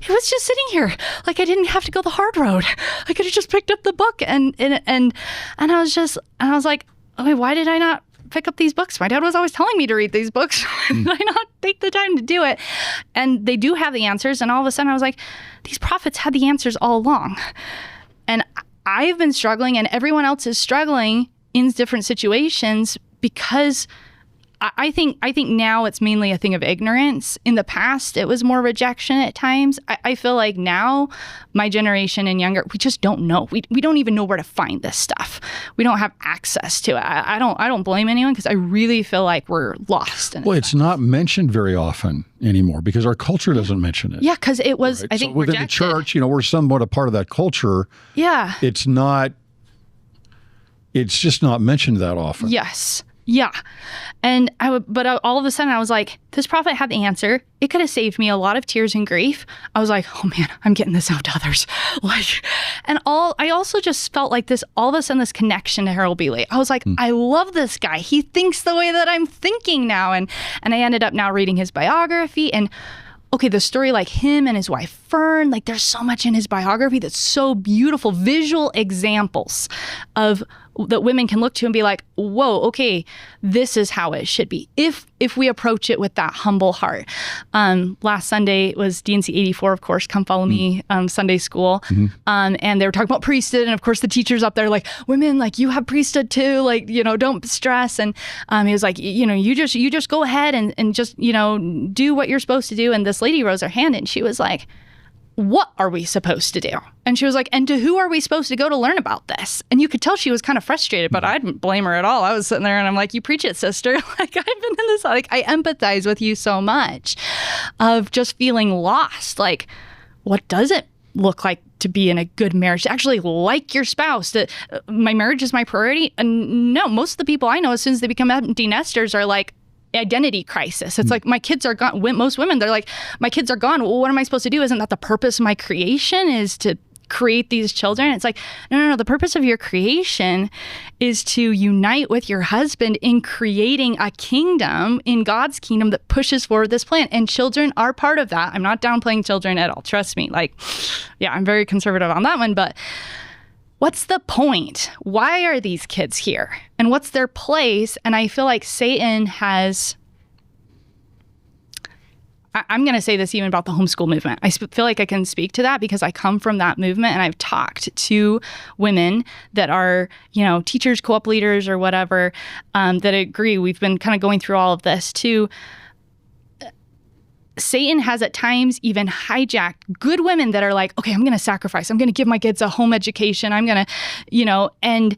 it was just sitting here. Like, I didn't have to go the hard road. I could have just picked up the book and I was like, okay, why did I not pick up these books? My dad was always telling me to read these books. Why did I not take the time to do it? And they do have the answers. And all of a sudden I was like, these prophets had the answers all along. And I've been struggling, and everyone else is struggling in different situations, because I think now it's mainly a thing of ignorance. In the past, it was more rejection at times. I feel like now, my generation and younger, we just don't know. We don't even know where to find this stuff. We don't have access to it. I don't blame anyone, because I really feel like we're lost. Well, it's not mentioned very often anymore because our culture doesn't mention it. Yeah, because it was, right? I think, so within rejected. the church, we're somewhat a part of that culture. Yeah. It's just not mentioned that often. Yes. Yeah. And but all of a sudden I was like, this prophet had the answer. It could have saved me a lot of tears and grief. I was like, oh man, I'm getting this out to others. I also just felt like this, all of a sudden, this connection to Harold B. Lee. I was like, I love this guy. He thinks the way that I'm thinking now. And I ended up now reading his biography, and okay, the story, like him and his wife Fern, like there's so much in his biography that's so beautiful, visual examples of that women can look to and be like, whoa, okay, this is how it should be if we approach it with that humble heart. Last Sunday was DNC 84, of course, Come Follow Me, Sunday school. And they were talking about priesthood. And of course, the teacher's up there like, women, like, you have priesthood too, like, don't stress. And he was like, you just go ahead and just, do what you're supposed to do. And this lady rose her hand and she was like, what are we supposed to do? And she was like, and to who are we supposed to go to learn about this? And you could tell she was kind of frustrated, but I didn't blame her at all. I was sitting there and I'm like, you preach it, sister. Like, I've been in this, like, I empathize with you so much of just feeling lost. Like, what does it look like to be in a good marriage, to actually like your spouse, that my marriage is my priority? And no, most of the people I know, as soon as they become empty nesters, are like, identity crisis. It's like, my kids are gone. Most women, they're like, my kids are gone. Well, what am I supposed to do? Isn't that the purpose of my creation, is to create these children? It's like, no. The purpose of your creation is to unite with your husband in creating a kingdom, in God's kingdom, that pushes forward this plan. And children are part of that. I'm not downplaying children at all. Trust me. Like, yeah, I'm very conservative on that one, but what's the point? Why are these kids here? And what's their place? And I feel like Satan has, I'm going to say this even about the homeschool movement. I feel like I can speak to that because I come from that movement, and I've talked to women that are, teachers, co-op leaders or whatever, that agree. We've been kind of going through all of this too. Satan has at times even hijacked good women that are like, okay, I'm going to sacrifice. I'm going to give my kids a home education. I'm going to, and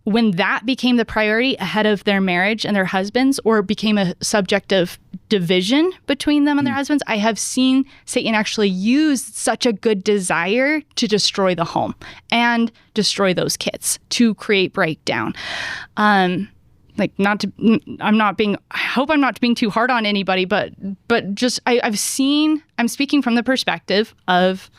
when that became the priority ahead of their marriage and their husbands, or became a subject of division between them and their husbands, I have seen Satan actually use such a good desire to destroy the home and destroy those kids, to create breakdown. I hope I'm not being too hard on anybody, but just I'm speaking from the perspective of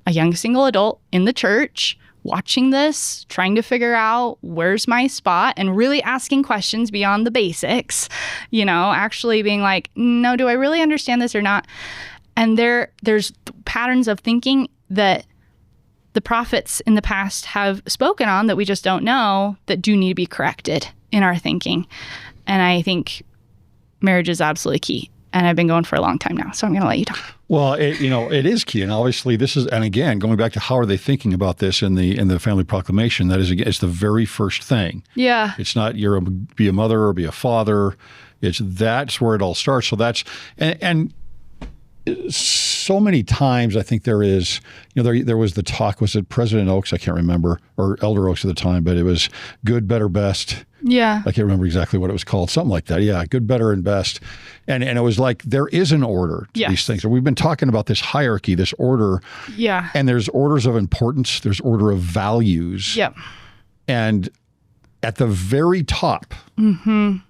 a young single adult in the church, watching this, trying to figure out where's my spot, and really asking questions beyond the basics, actually being like, no, do I really understand this or not? And there's patterns of thinking that the prophets in the past have spoken on that we just don't know, that do need to be corrected in our thinking. And I think marriage is absolutely key. And I've been going for a long time now, so I'm going to let you talk. Well, it is key, and obviously this is, and again, going back to how are they thinking about this in the Family Proclamation? That is, it's the very first thing. Yeah, it's not be a mother or be a father. That's where it all starts. So that's and so many times I think there is, there was the talk. Was it President Oaks? I can't remember, or Elder Oaks at the time, but it was good, better, best. Yeah. I can't remember exactly what it was called. Something like that. Yeah. Good, better, and best. And it was like, there is an order to these things. And we've been talking about this hierarchy, this order. Yeah. And there's orders of importance. There's order of values. Yep. And at the very top,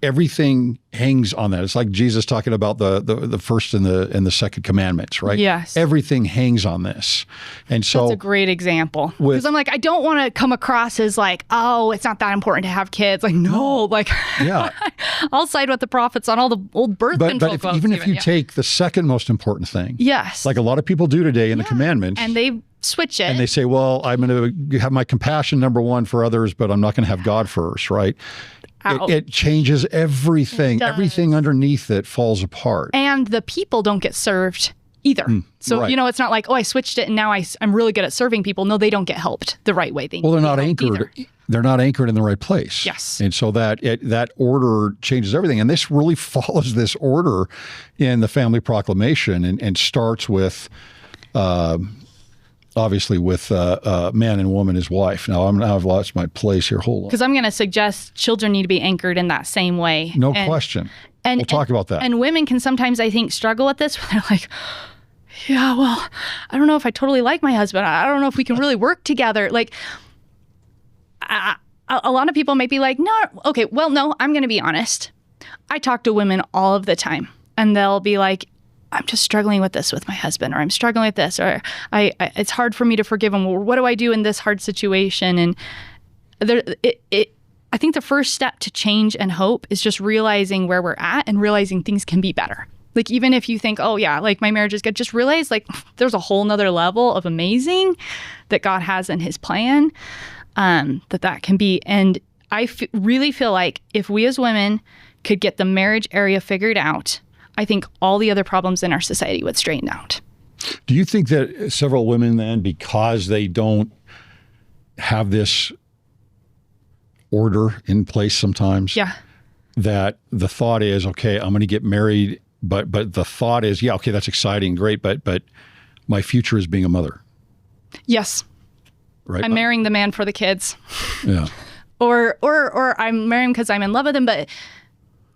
everything hangs on that. It's like Jesus talking about the first and the second commandments, right? Yes. Everything hangs on this. And so that's a great example. Because I'm like, I don't want to come across as like, oh, it's not that important to have kids. Like, no, like, yeah. I'll side with the prophets on all the old birth control quotes. Even if you take the second most important thing, yes, like a lot of people do today in the commandments, and they switch it. And they say, well, I'm going to have my compassion number one for others, but I'm not going to have God first, right? It changes everything. Everything underneath it falls apart. And the people don't get served either. So, it's not like, oh, I switched it and now I'm really good at serving people. No, they don't get helped the right way. They're not anchored. They're not anchored in the right place. Yes. And so that order changes everything. And this really follows this order in the Family Proclamation and starts with obviously with man and woman as wife. Now I've lost my place here. Hold on. Because I'm going to suggest children need to be anchored in that same way. No question. And we'll talk about that. And women can sometimes, I think, struggle with this. They're like, yeah, well, I don't know if I totally like my husband. I don't know if we can really work together. Like, a lot of people might be like, no, okay, well, no, I'm going to be honest. I talk to women all of the time, and they'll be like, I'm just struggling with this with my husband, or I'm struggling with this, or it's hard for me to forgive him. Or what do I do in this hard situation? And I think the first step to change and hope is just realizing where we're at and realizing things can be better. Like, even if you think, oh yeah, like my marriage is good, just realize like there's a whole nother level of amazing that God has in his plan, that can be. And I really feel like if we as women could get the marriage area figured out, I think all the other problems in our society would straighten out. Do you think that several women then, because they don't have this order in place sometimes, that the thought is, okay, I'm going to get married, but the thought is, yeah, okay, that's exciting, great, but my future is being a mother. Yes. Right. I'm marrying the man for the kids. Yeah. Or I'm marrying because I'm in love with him, but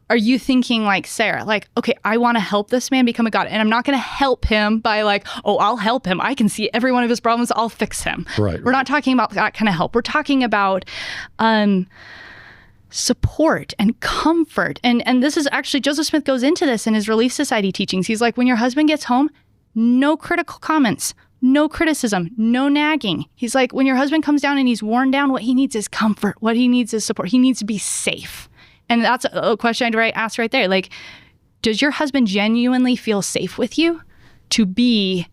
are you thinking like Sarah, like, okay, I want to help this man become a God, and I'm not going to help him by like, oh, I'll help him. I can see every one of his problems. I'll fix him. Right. We're not talking about that kind of help. We're talking about support and comfort. And this is actually, Joseph Smith goes into this in his Relief Society teachings. He's like, when your husband gets home, no critical comments, no criticism, no nagging. He's like, when your husband comes down and he's worn down, what he needs is comfort. What he needs is support. He needs to be safe. And that's a question I'd ask right there. Like, does your husband genuinely feel safe with you to be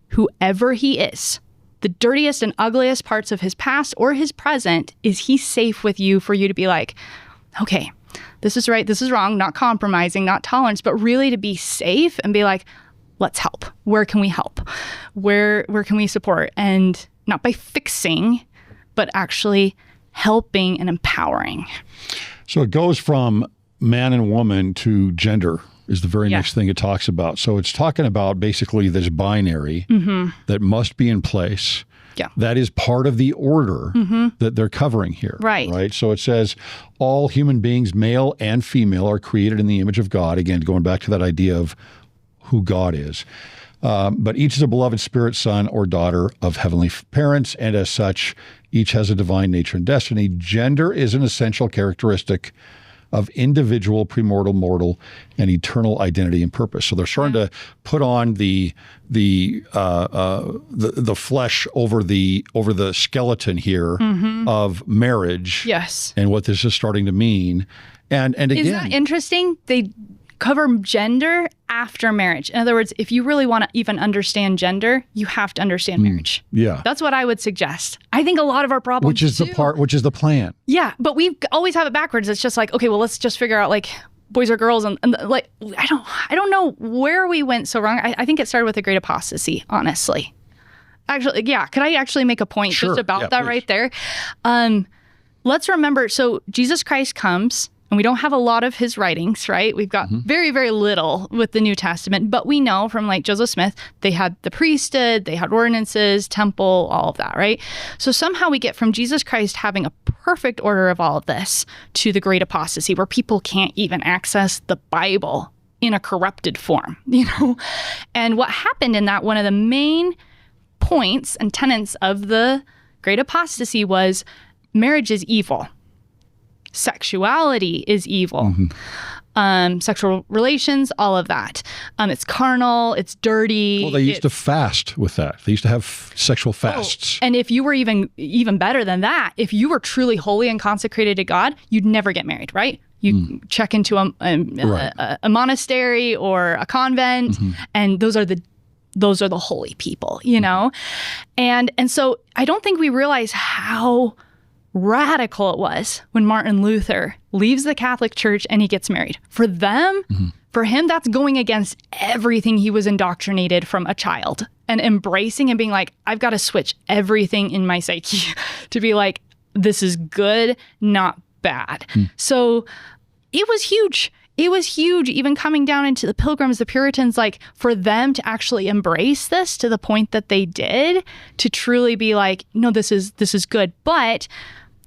whoever he is? The dirtiest and ugliest parts of his past or his present, is he safe with you for you to be like, okay, this is right, this is wrong, not compromising, not tolerance, but really to be safe and be like, let's help. Where can we help? Where can we support? And not by fixing, but actually helping and empowering. So it goes from man and woman to gender is the very next thing it talks about. So it's talking about basically this binary that must be in place. Yeah. That is part of the order that they're covering here. Right. So it says all human beings, male and female, are created in the image of God. Again, going back to that idea of who God is. But each is a beloved spirit, son or daughter of heavenly parents, and as such, each has a divine nature and destiny. Gender is an essential characteristic of individual, premortal, mortal, and eternal identity and purpose. So they're starting to put on the flesh over the skeleton here of marriage. Yes. And what this is starting to mean. And again, isn't that interesting? They cover gender after marriage. In other words, if you really want to even understand gender, you have to understand marriage. Yeah. That's what I would suggest. I think a lot of our problems which is the plan. Yeah, but we always have it backwards. It's just like, okay, well, let's just figure out like boys or girls, and like I don't know where we went so wrong. I think it started with the great apostasy, honestly. Actually, yeah, could I actually make a point just about that please. Right there? Let's remember, so Jesus Christ comes, and we don't have a lot of his writings, right? We've got very, very little with the New Testament, but we know from like Joseph Smith, they had the priesthood, they had ordinances, temple, all of that, right? So somehow we get from Jesus Christ having a perfect order of all of this to the great apostasy where people can't even access the Bible in a corrupted form, you know? And what happened in that, one of the main points and tenets of the great apostasy was marriage is evil. Sexuality is evil. Sexual relations, all of that. It's carnal, it's dirty. Well, they used to fast with that. They used to have sexual fasts. And if you were even better than that, if you were truly holy and consecrated to God, you'd never get married, right? You check into a monastery or a convent, and those are the holy people, you know? And so I don't think we realize how radical it was when Martin Luther leaves the Catholic Church and he gets married. For them, for him, that's going against everything he was indoctrinated from a child and embracing and being like, I've got to switch everything in my psyche to be like, this is good, not bad. So it was huge. It was huge, even coming down into the Pilgrims, the Puritans, like for them to actually embrace this to the point that they did, to truly be like, no, this is good. But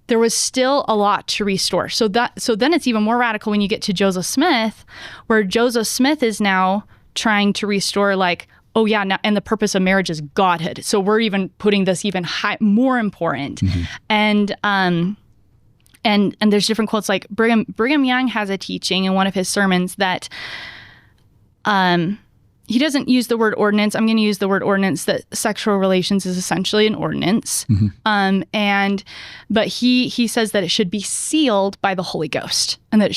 there was still a lot to restore. So then it's even more radical when you get to Joseph Smith, where Joseph Smith is now trying to restore like, oh yeah, now, and the purpose of marriage is godhood. So we're even putting this even more important. And there's different quotes, like Brigham Young has a teaching in one of his sermons that he doesn't use the word ordinance. I'm going to use the word ordinance, that sexual relations is essentially an ordinance. But he says that it should be sealed by the Holy Ghost, and that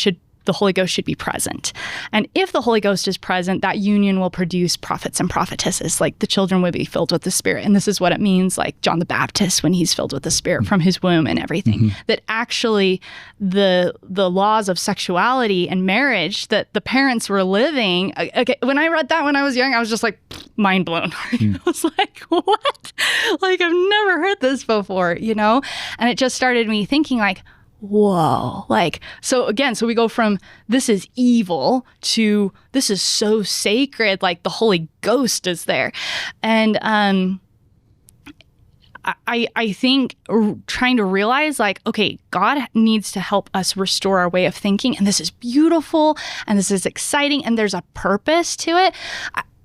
the Holy Ghost should be present. And if the Holy Ghost is present, that union will produce prophets and prophetesses, like the children will be filled with the Spirit. And this is what it means, like John the Baptist, when he's filled with the Spirit from his womb and everything, that actually the laws of sexuality and marriage that the parents were living. Okay, when I read that when I was young, I was just like mind blown. I was like, what? Like, I've never heard this before, you know? And it just started me thinking like, whoa, like, so we go from this is evil to this is so sacred, like the Holy Ghost is there. And I think trying to realize like, okay, God needs to help us restore our way of thinking, and this is beautiful, and this is exciting, and there's a purpose to it.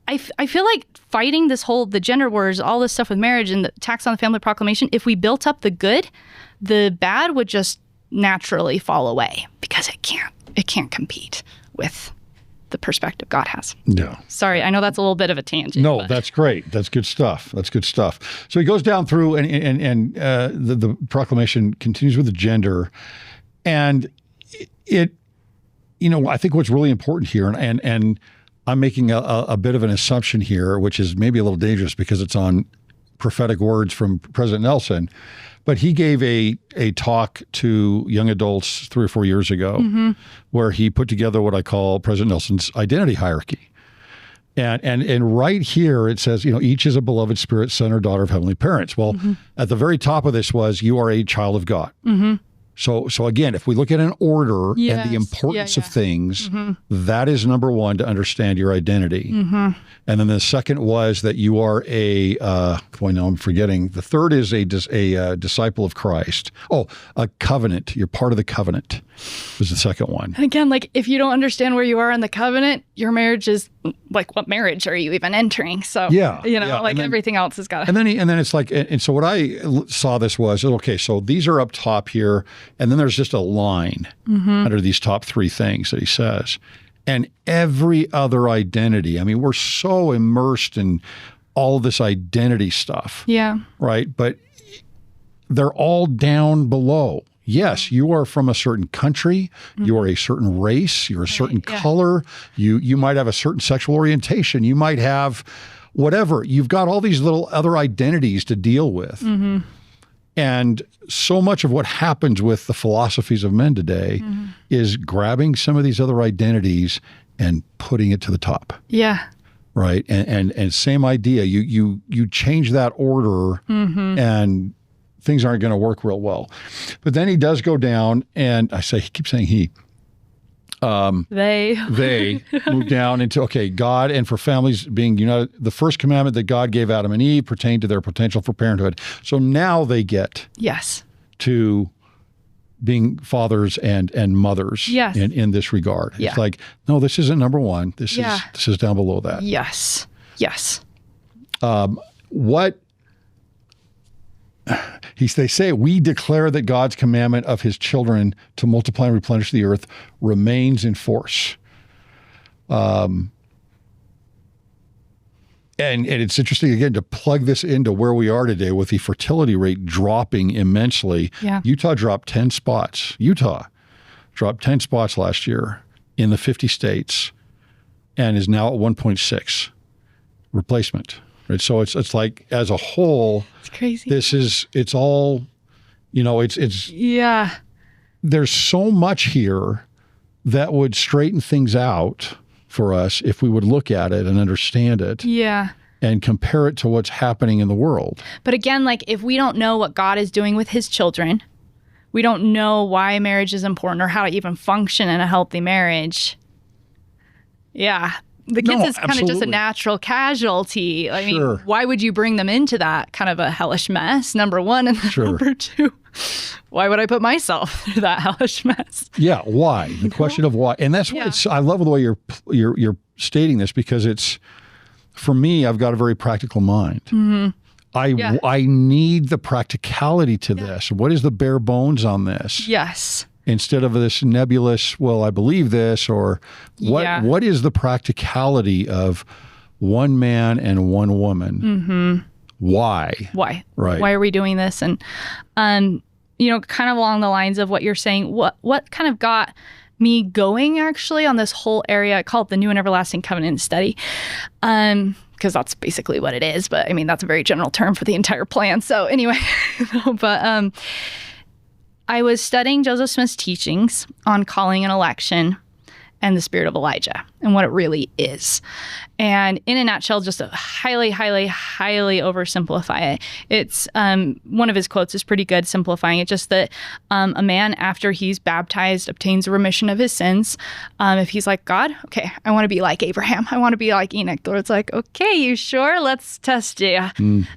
I feel like fighting the gender wars, all this stuff with marriage and the attacks on the Family Proclamation, if we built up the good, the bad would just naturally fall away, because it can't compete with the perspective God has. Yeah. Sorry, I know that's a little bit of a tangent. No, that's great. That's good stuff. So he goes down through and the proclamation continues with the gender, and it I think what's really important here, and I'm making a bit of an assumption here, which is maybe a little dangerous because it's on prophetic words from President Nelson, but he gave a talk to young adults 3 or 4 years ago where he put together what I call President Nelson's identity hierarchy. And right here it says, each is a beloved spirit, son or daughter of heavenly parents. Well, at the very top of this was, you are a child of God. So again, if we look at an order and the importance of things, that is number one, to understand your identity. And then the second was that you are I'm forgetting. The third is a disciple of Christ. Oh, a covenant. You're part of the covenant was the second one. And again, like, if you don't understand where you are in the covenant, your marriage is like, what marriage are you even entering? So, everything else has got to. And then it's like, and so what I saw this was, okay, so these are up top here, and then there's just a line under these top 3 things that he says. And every other identity, I mean, we're so immersed in all this identity stuff. Yeah. Right? But they're all down below. Yes, you are from a certain country, you are a certain race, you're a certain color, you might have a certain sexual orientation, you might have whatever. You've got all these little other identities to deal with. And so much of what happens with the philosophies of men today is grabbing some of these other identities and putting it to the top. Yeah. Right? And same idea. You change that order and things aren't going to work real well. But then he does go down, and he keeps saying he. They move down into, God, and for families being united, the first commandment that God gave Adam and Eve pertained to their potential for parenthood. So now they get to being fathers and mothers in this regard. It's like, no, this isn't number one. This is down below that. Yes. What they say, we declare that God's commandment of his children to multiply and replenish the earth remains in force. And it's interesting, again, to plug this into where we are today with the fertility rate dropping immensely. Utah dropped 10 spots. Utah dropped 10 spots last year in the 50 states and is now at 1.6 replacement. Right? So it's like, as a whole, it's crazy. It's all, there's so much here that would straighten things out for us if we would look at it and understand it. And compare it to what's happening in the world. But again, like, if we don't know what God is doing with his children, we don't know why marriage is important or how to even function in a healthy marriage. The kids is kind of just a natural casualty. I mean, why would you bring them into that kind of a hellish mess, number one? And then number two, why would I put myself through that hellish mess? Yeah, why? The question of why. And that's what I love the way you're stating this, because it's, for me, I've got a very practical mind. I need the practicality to this. What is the bare bones on this? Instead of this nebulous, well, I believe this, or what is the practicality of one man and one woman? Why? Right. Why are we doing this? And, kind of along the lines of what you're saying, what kind of got me going actually on this whole area, I call it the New and Everlasting Covenant study. Because that's basically what it is. But I mean, that's a very general term for the entire plan. So anyway, I was studying Joseph Smith's teachings on calling and election and the spirit of Elijah and what it really is. And in a nutshell, just to highly, highly, highly oversimplify it, it's one of his quotes is pretty good simplifying it, just that a man after he's baptized obtains a remission of his sins. If he's like, God, okay, I want to be like Abraham. I want to be like Enoch. The Lord's like, okay, you sure? Let's test you.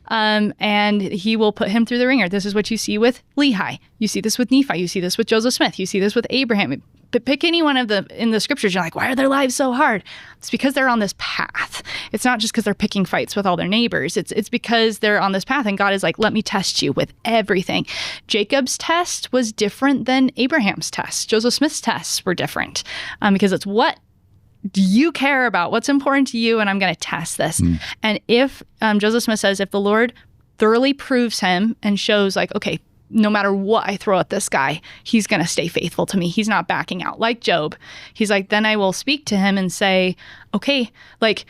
And he will put him through the ringer. This is what you see with Lehi. You see this with Nephi. You see this with Joseph Smith. You see this with Abraham. But pick any one of in the scriptures, you're like, why are their lives so hard? It's because they're on this path. It's not just because they're picking fights with all their neighbors. It's because they're on this path, and God is like, let me test you with everything. Jacob's test was different than Abraham's test. Joseph Smith's tests were different because it's, what do you care about? What's important to you? And I'm going to test this. And if Joseph Smith says, if the Lord thoroughly proves him and shows like, okay, no matter what I throw at this guy, he's going to stay faithful to me. He's not backing out. Like Job, he's like, then I will speak to him and say, okay, like,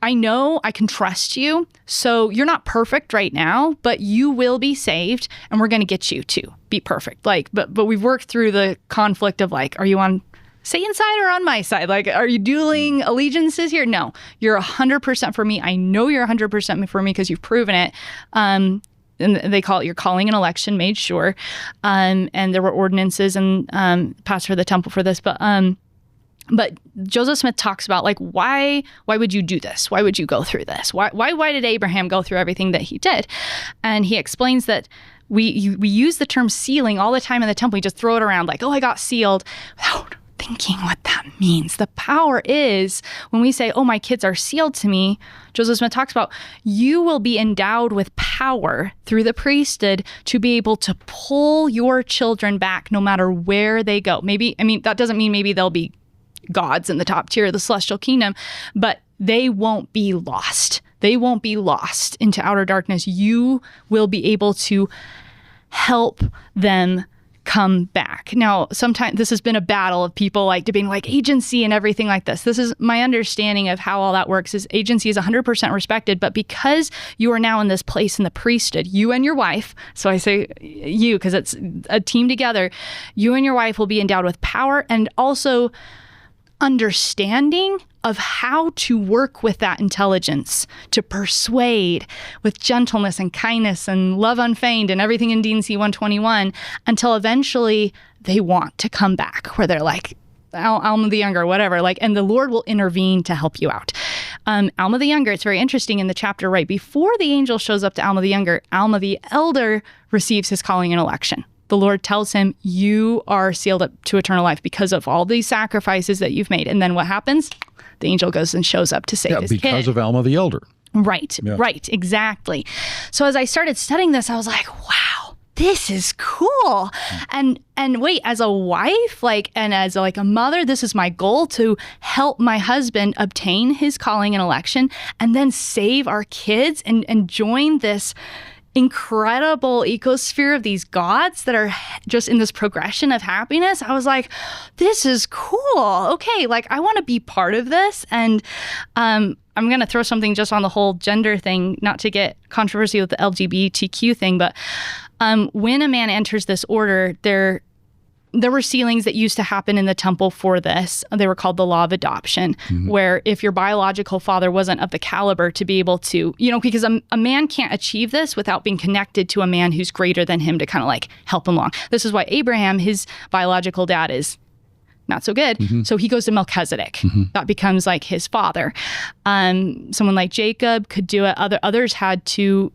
I know I can trust you. So you're not perfect right now, but you will be saved, and we're going to get you to be perfect. Like, but we've worked through the conflict of like, are you on Satan's side or on my side? Like, are you dueling allegiances here? No, you're 100% for me. I know you're 100% for me because you've proven it. And they call it your calling and election made sure. And there were ordinances and passed for the temple for this, but Joseph Smith talks about like, why would you do this? Why would you go through this? Why did Abraham go through everything that he did? And he explains that we use the term sealing all the time in the temple. We just throw it around like, oh, I got sealed, without thinking what that means. The power is when we say, oh, my kids are sealed to me, Joseph Smith talks about, you will be endowed with power through the priesthood to be able to pull your children back no matter where they go. That doesn't mean maybe they'll be gods in the top tier of the celestial kingdom, but they won't be lost. They won't be lost into outer darkness. You will be able to help them come back. Now, sometimes this has been a battle of people like debating like agency and everything like this. This is my understanding of how all that works is agency is 100% respected, but because you are now in this place in the priesthood, you and your wife, so I say you because it's a team together, you and your wife will be endowed with power and also understanding of how to work with that intelligence to persuade with gentleness and kindness and love unfeigned and everything in D&C 121 until eventually they want to come back where they're like, Alma the Younger, whatever, like, and the Lord will intervene to help you out. Alma the Younger, it's very interesting in the chapter right before the angel shows up to Alma the Younger, Alma the Elder receives his calling and election. The Lord tells him, you are sealed up to eternal life because of all these sacrifices that you've made. And then what happens? The angel goes and shows up to save his kid. Because of Alma the Elder. Right, right, exactly. So as I started studying this, I was like, wow, this is cool. And wait, as a wife, and as a mother, this is my goal, to help my husband obtain his calling and election and then save our kids and join this incredible ecosphere of these gods that are just in this progression of happiness. I was like, this is cool. Okay, I want to be part of this. And I'm going to throw something just on the whole gender thing, not to get controversy with the LGBTQ thing, but when a man enters this order, there were sealings that used to happen in the temple for this. They were called the law of adoption, where if your biological father wasn't of the caliber to be able to, because a man can't achieve this without being connected to a man who's greater than him to kind of help him along. This is why Abraham, his biological dad, is not so good. So he goes to Melchizedek. That becomes his father. Someone like Jacob could do it. Others had to,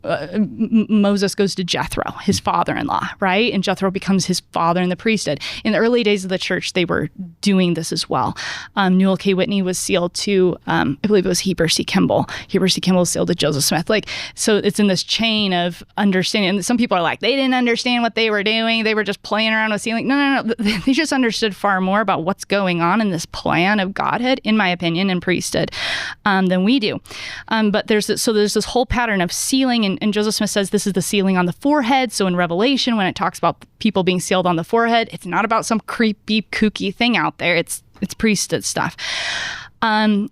Moses goes to Jethro, his father-in-law, right? And Jethro becomes his father in the priesthood. In the early days of the church, they were doing this as well. Newell K. Whitney was sealed to, I believe it was Heber C. Kimball. Heber C. Kimball was sealed to Joseph Smith. So it's in this chain of understanding. And some people are like, they didn't understand what they were doing. They were just playing around with sealing. No. They just understood far more about what's going on in this plan of Godhood, in my opinion, and priesthood than we do. But there's this whole pattern of sealing, and Joseph Smith says this is the sealing on the forehead. So in Revelation, when it talks about people being sealed on the forehead, it's not about some creepy, kooky thing out there. It's priesthood stuff. The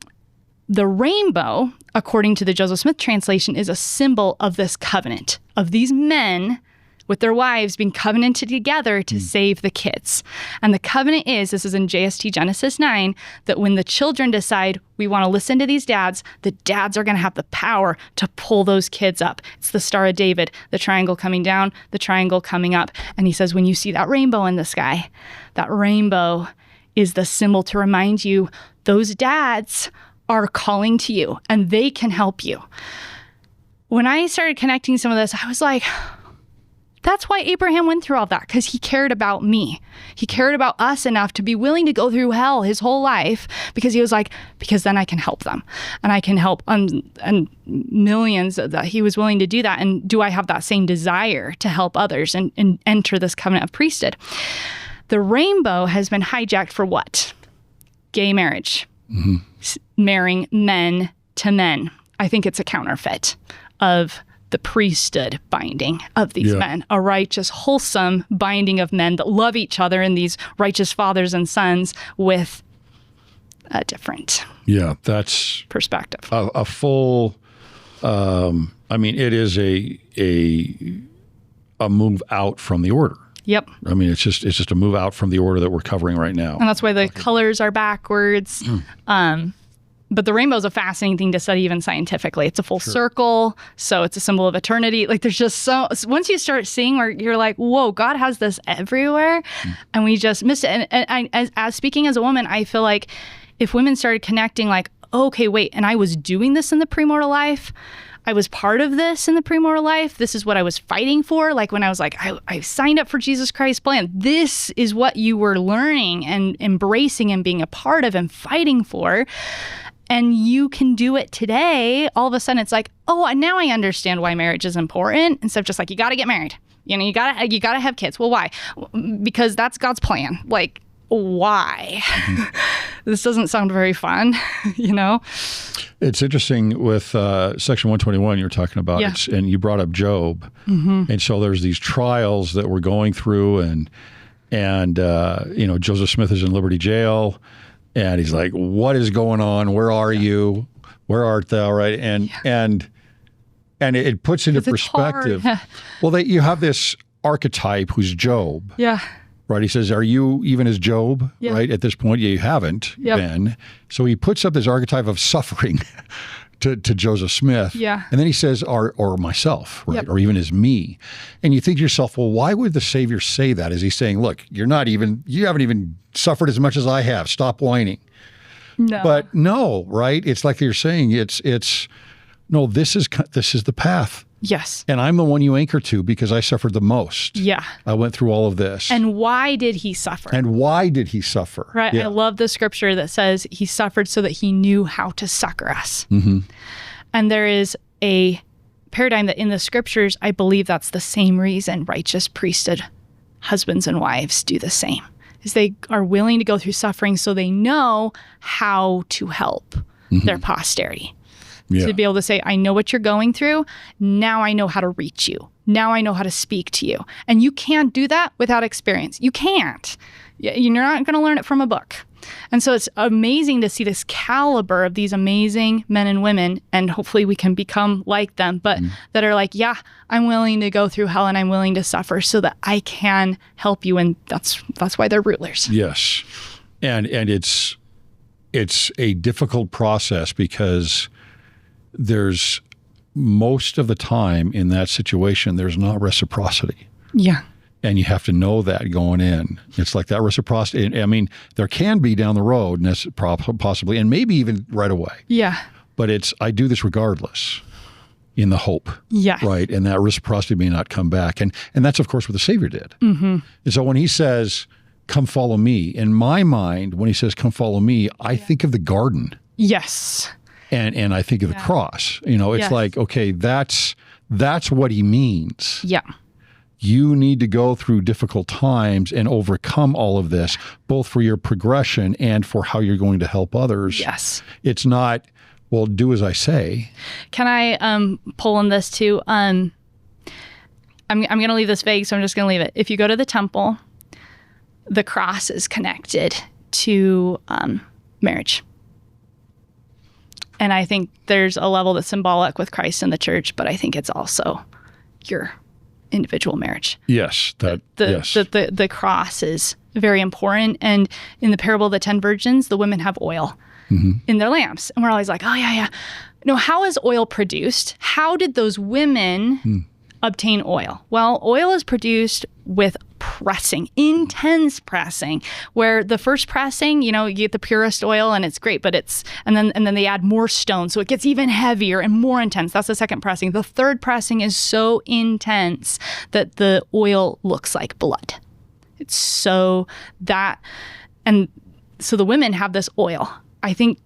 rainbow, according to the Joseph Smith translation, is a symbol of this covenant, of these men with their wives being covenanted together to save the kids. And the covenant is, this is in JST Genesis 9, that when the children decide we want to listen to these dads, the dads are going to have the power to pull those kids up. It's the Star of David, the triangle coming down, the triangle coming up. And he says, when you see that rainbow in the sky, that rainbow is the symbol to remind you those dads are calling to you and they can help you. When I started connecting some of this, I was like, that's why Abraham went through all that, because he cared about me. He cared about us enough to be willing to go through hell his whole life, because he was like, because then I can help them. And I can help and millions that he was willing to do that. And do I have that same desire to help others and enter this covenant of priesthood? The rainbow has been hijacked for what? Gay marriage. Marrying men to men. I think it's a counterfeit of the priesthood binding of these men, a righteous, wholesome binding of men that love each other and these righteous fathers and sons with a different perspective. A full, it is a move out from the order. Yep. It's just a move out from the order that we're covering right now. And that's why the colors are backwards. But the rainbow is a fascinating thing to study even scientifically. It's a full circle, so it's a symbol of eternity. Like there's just once you start seeing where you're like, whoa, God has this everywhere, and we just missed it. And as speaking as a woman, I feel like if women started connecting like, okay, wait, and I was doing this in the premortal life, I was part of this in the premortal life. This is what I was fighting for. Like when I was like, I signed up for Jesus Christ's plan. This is what you were learning and embracing and being a part of and fighting for. And you can do it today. All of a sudden it's like, oh, now I understand why marriage is important. Instead of just like, you got to get married. You got to have kids. Well, why? Because that's God's plan. Like, why? This doesn't sound very fun, It's interesting with Section 121 you were talking about, and you brought up Job. And so there's these trials that we're going through, and Joseph Smith is in Liberty Jail, and he's like, what is going on? Where are you? Where art thou? Right? And it puts into perspective. Well, you have this archetype who's Job. Yeah. Right. He says, are you even as Job? Yeah. Right. At this point, you haven't been. So he puts up this archetype of suffering to Joseph Smith. Yeah. And then he says, or myself, right? Or even as me. And you think to yourself, well, why would the Savior say that? Is he saying, look, you haven't even suffered as much as I have. Stop whining. No. But no, right? It's like you're saying, no, this is the path. Yes. And I'm the one you anchor to because I suffered the most. Yeah. I went through all of this. And why did he suffer? Right. Yeah. I love the scripture that says he suffered so that he knew how to succor us. Mm-hmm. And there is a paradigm that in the scriptures, I believe that's the same reason righteous priesthood husbands and wives do the same, is they are willing to go through suffering so they know how to help their posterity. Yeah. To be able to say, I know what you're going through. Now I know how to reach you. Now I know how to speak to you. And you can't do that without experience. You can't. You're not going to learn it from a book. And so it's amazing to see this caliber of these amazing men and women, and hopefully we can become like them, but that are like, yeah, I'm willing to go through hell and I'm willing to suffer so that I can help you. And that's why they're rulers. Yes. And it's a difficult process because there's most of the time in that situation, there's not reciprocity. Yeah. And you have to know that going in. It's like that reciprocity. There can be down the road, possibly, and maybe even right away. Yeah. But I do this regardless in the hope. Yeah. Right. And that reciprocity may not come back. And that's, of course, what the Savior did. Mm-hmm. And so when he says, come follow me, in my mind, when he says, come follow me, I think of the garden. Yes. And I think of the cross. It's like, okay, that's what he means. Yeah. You need to go through difficult times and overcome all of this, both for your progression and for how you're going to help others. Yes. It's not, well, do as I say. Can I pull on this too? I'm going to leave this vague, so I'm just going to leave it. If you go to the temple, the cross is connected to marriage. And I think there's a level that's symbolic with Christ and the church, but I think it's also your individual marriage. Yes. The cross is very important. And in the parable of the 10 virgins, the women have oil in their lamps. And we're always like, oh, yeah. No, how is oil produced? How did those women obtain oil? Well, oil is produced with pressing, intense pressing, where the first pressing, you get the purest oil and it's great, but and then they add more stone. So it gets even heavier and more intense. That's the second pressing. The third pressing is so intense that the oil looks like blood. It's so that, and so the women have this oil. I think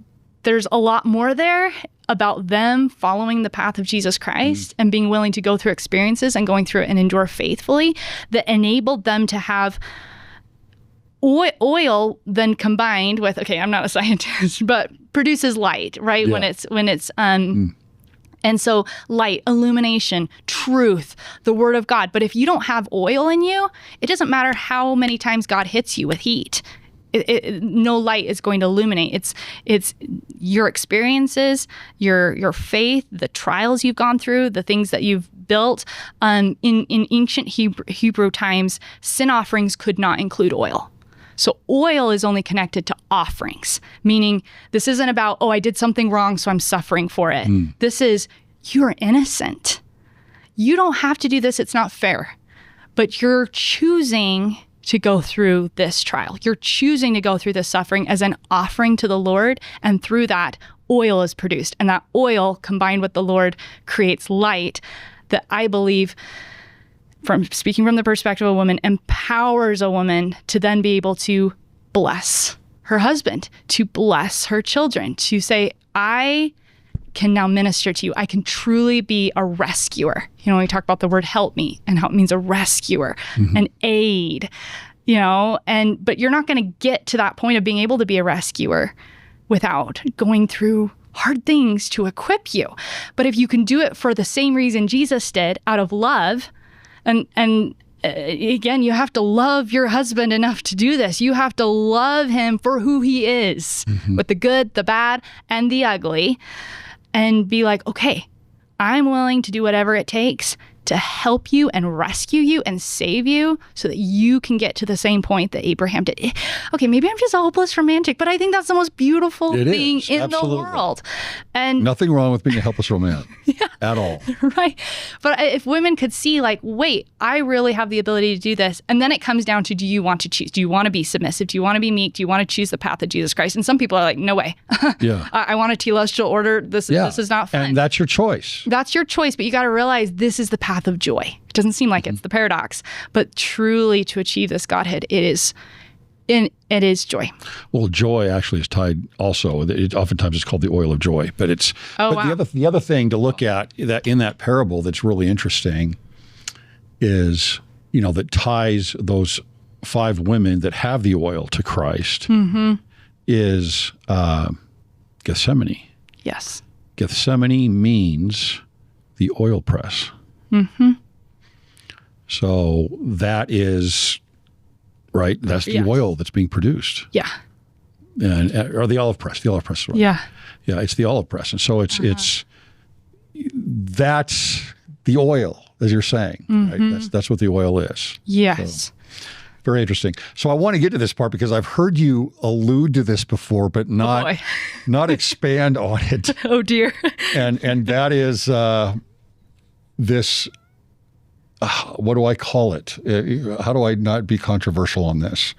there's a lot more there about them following the path of Jesus Christ and being willing to go through experiences and going through it and endure faithfully that enabled them to have oil then combined with, okay, I'm not a scientist, but produces light, right? Yeah. When it's and so light, illumination, truth, the word of God. But if you don't have oil in you, it doesn't matter how many times God hits you with heat. no light is going to illuminate. It's your experiences, your faith, the trials you've gone through, the things that you've built. In ancient Hebrew times, sin offerings could not include oil. So oil is only connected to offerings, meaning this isn't about, I did something wrong, so I'm suffering for it. This is, you're innocent. You don't have to do this. It's not fair. But you're choosing to go through this trial. You're choosing to go through this suffering as an offering to the Lord. And through that, oil is produced. And that oil, combined with the Lord, creates light that I believe, speaking from the perspective of a woman, empowers a woman to then be able to bless her husband, to bless her children, to say, I can now minister to you. I can truly be a rescuer. We talk about the word help me and how it means a rescuer, an aid, but you're not going to get to that point of being able to be a rescuer without going through hard things to equip you. But if you can do it for the same reason Jesus did, out of love, and again, you have to love your husband enough to do this. You have to love him for who he is, with the good, the bad, and the ugly, and be like, okay, I'm willing to do whatever it takes to help you and rescue you and save you so that you can get to the same point that Abraham did. Okay, maybe I'm just a hopeless romantic, but I think that's the most beautiful thing in the world. And nothing wrong with being a helpless romantic at all. Right. But if women could see, like, wait, I really have the ability to do this. And then it comes down to, do you want to choose? Do you want to be submissive? Do you want to be meek? Do you want to choose the path of Jesus Christ? And some people are like, no way. I want a celestial order. This is not fun. And that's your choice. That's your choice. But you got to realize this is the path of joy. It doesn't seem like it's the paradox, but truly to achieve this Godhead, it is joy. Well, joy actually is tied also. Oftentimes it's called the oil of joy, but it's. The other thing to look at that in that parable that's really interesting is, that ties those 5 women that have the oil to Christ is Gethsemane. Yes. Gethsemane means the oil press. So that is, right, that's the oil that's being produced. Yeah. Or the olive press. The olive press. Right? Yeah. Yeah, it's the olive press. And so that's the oil, as you're saying. Right? That's what the oil is. Yes. So, very interesting. So I want to get to this part because I've heard you allude to this before, but not expand on it. Oh, dear. And that is this, what do I call it? How do I not be controversial on this?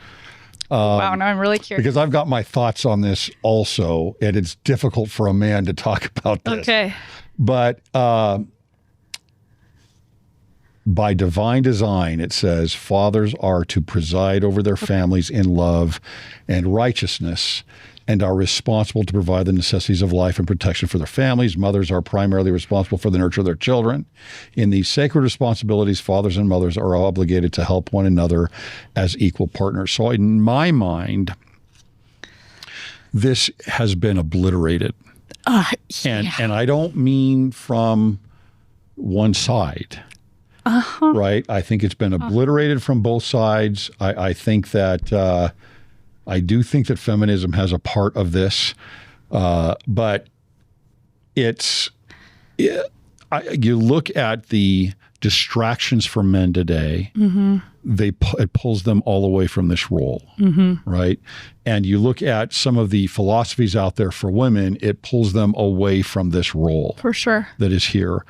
Wow, now I'm really curious. Because I've got my thoughts on this also, and it's difficult for a man to talk about this. Okay. But by divine design, it says, fathers are to preside over their families in love and righteousness, and are responsible to provide the necessities of life and protection for their families. Mothers are primarily responsible for the nurture of their children. In these sacred responsibilities, fathers and mothers are obligated to help one another as equal partners. So in my mind, this has been obliterated. And I don't mean from one side. Right? I think it's been obliterated from both sides. I think that I do think that feminism has a part of this, but you look at the distractions for men today, it pulls them all away from this role, right? And you look at some of the philosophies out there for women, it pulls them away from this role. For sure. That is here.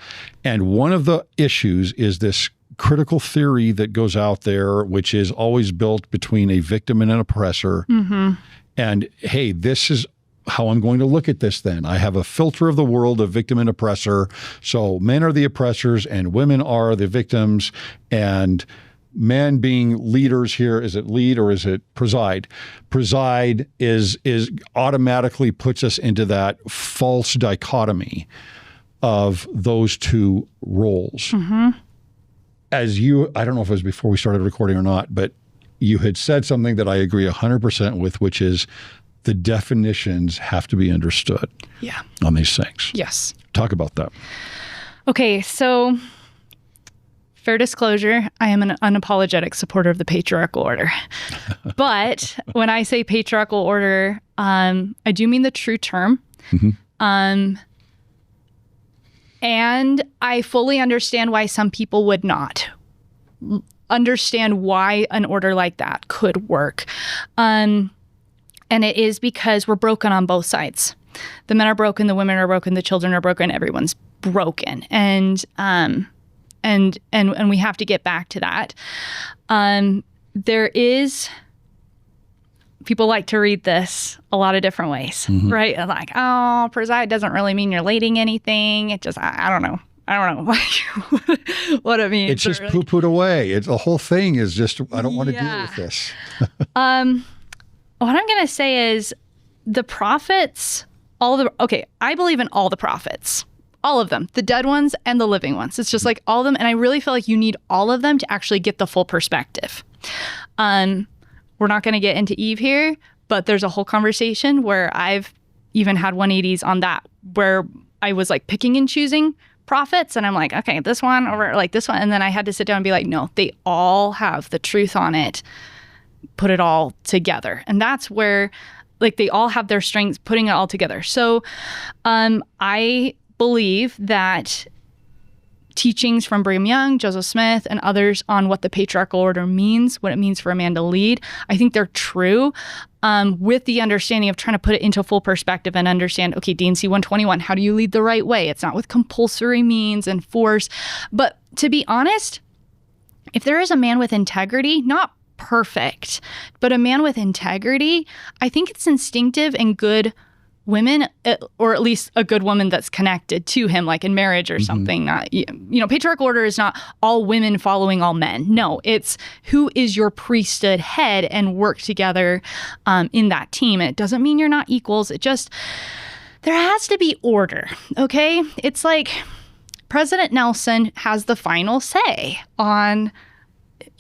And one of the issues is this critical theory that goes out there, which is always built between a victim and an oppressor. And hey, this is how I'm going to look at this then. I have a filter of the world of victim and oppressor. So men are the oppressors and women are the victims. And men being leaders here, is it lead or is it preside? Preside is automatically puts us into that false dichotomy of those two roles. As you, I don't know if it was before we started recording or not, but you had said something that I agree 100% with, which is the definitions have to be understood on these things. Yes. Talk about that. Okay, so fair disclosure, I am an unapologetic supporter of the patriarchal order. But when I say patriarchal order, I do mean the true term. And I fully understand why some people would not understand why an order like that could work. And it is because we're broken on both sides. The men are broken, the women are broken, the children are broken, everyone's broken. And we have to get back to that. There is, people like to read this a lot of different ways, right? Like, oh, preside doesn't really mean you're leading anything. It just, I don't know. I don't know what it means. It's just poo-pooed away. The whole thing is just, I don't want to deal with this. What I'm going to say is the prophets, I believe in all the prophets. All of them, the dead ones and the living ones. It's just like all of them. And I really feel like you need all of them to actually get the full perspective. We're not going to get into Eve here, but there's a whole conversation where I've even had 180s on that, where I was like picking and choosing prophets. And I'm like, okay, this one or like this one. And then I had to sit down and be like, no, they all have the truth on it. Put it all together. And that's where like they all have their strengths, putting it all together. So I believe that teachings from Brigham Young, Joseph Smith, and others on what the patriarchal order means, what it means for a man to lead, I think they're true, with the understanding of trying to put it into full perspective and understand, okay, D&C 121, how do you lead the right way? It's not with compulsory means and force. But to be honest, if there is a man with integrity, not perfect, but a man with integrity, I think it's instinctive and good women, or at least a good woman that's connected to him, like in marriage or something. Not, patriarchal order is not all women following all men. No, it's who is your priesthood head and work together in that team. And it doesn't mean you're not equals. It just, there has to be order, okay? It's like President Nelson has the final say on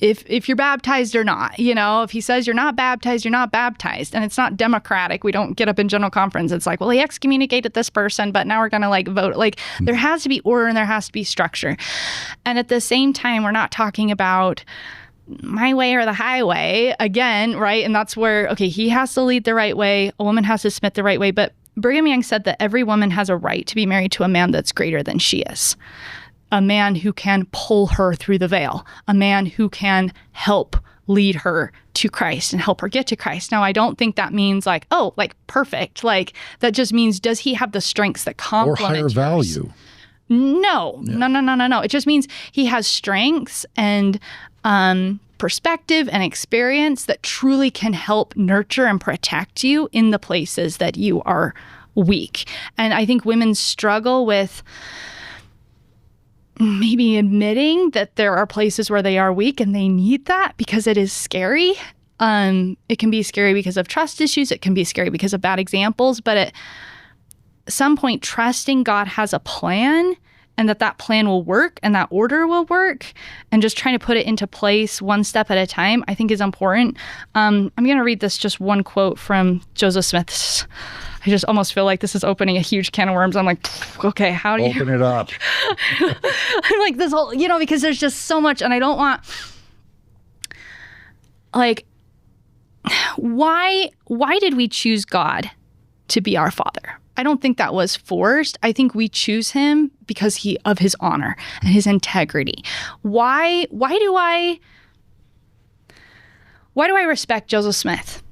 if you're baptized or not. If he says you're not baptized, you're not baptized. And it's not democratic. We don't get up in general conference. It's like, well, he excommunicated this person, but now we're going to vote. There has to be order and there has to be structure. And at the same time, we're not talking about my way or the highway again, right? And that's where, okay, he has to lead the right way. A woman has to submit the right way. But Brigham Young said that every woman has a right to be married to a man that's greater than she is. A man who can pull her through the veil, a man who can help lead her to Christ and help her get to Christ. Now, I don't think that means perfect. That just means, does he have the strengths that complement or higher yours? value? No. It just means he has strengths and perspective and experience that truly can help nurture and protect you in the places that you are weak. And I think women struggle with maybe admitting that there are places where they are weak and they need that, because it is scary. It can be scary because of trust issues. It can be scary because of bad examples. But at some point, trusting God has a plan and that plan will work and that order will work, and just trying to put it into place one step at a time, I think is important. I'm going to read this just one quote from Joseph Smith. I just almost feel like this is opening a huge can of worms. I'm like, okay, how do you open it up? I'm like, this whole, because there's just so much, and I don't want, why did we choose God to be our father? I don't think that was forced. I think we choose him because of his honor and his integrity. Why do I respect Joseph Smith?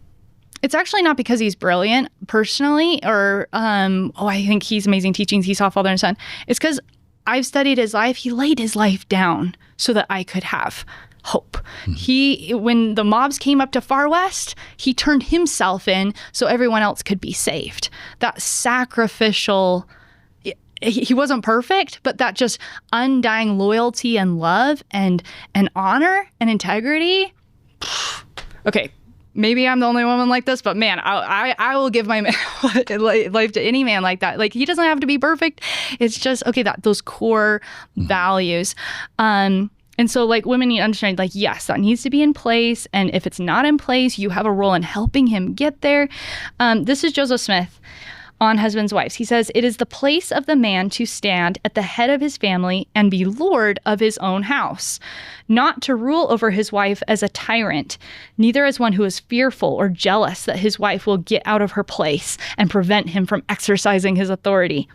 It's actually not because he's brilliant personally, or I think he's amazing teachings. He saw Father and Son. It's because I've studied his life. He laid his life down so that I could have hope. When the mobs came up to Far West, he turned himself in so everyone else could be saved. That sacrificial, he wasn't perfect, but that just undying loyalty and love and honor and integrity. Okay, maybe I'm the only woman like this, but man, I will give my life to any man like that. He doesn't have to be perfect. It's just, okay, those core values. And so women need to understand, yes, that needs to be in place. And if it's not in place, you have a role in helping him get there. This is Joseph Smith. on husbands' wives. He says, "It is the place of the man to stand at the head of his family and be lord of his own house, not to rule over his wife as a tyrant, neither as one who is fearful or jealous that his wife will get out of her place and prevent him from exercising his authority.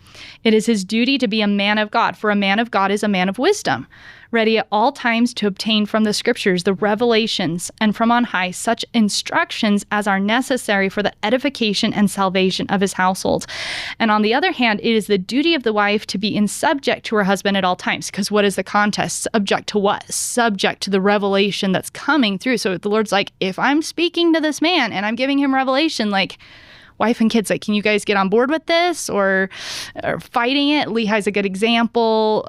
It is his duty to be a man of God, for a man of God is a man of wisdom, ready at all times to obtain from the scriptures the revelations and from on high such instructions as are necessary for the edification and salvation of his household. And on the other hand, it is the duty of the wife to be in subject to her husband at all times." Because what is the context? Subject to what? Subject to the revelation that's coming through. So the Lord's like, if I'm speaking to this man and I'm giving him revelation, like, wife and kids, like, can you guys get on board with this or fighting it? Lehi's a good example.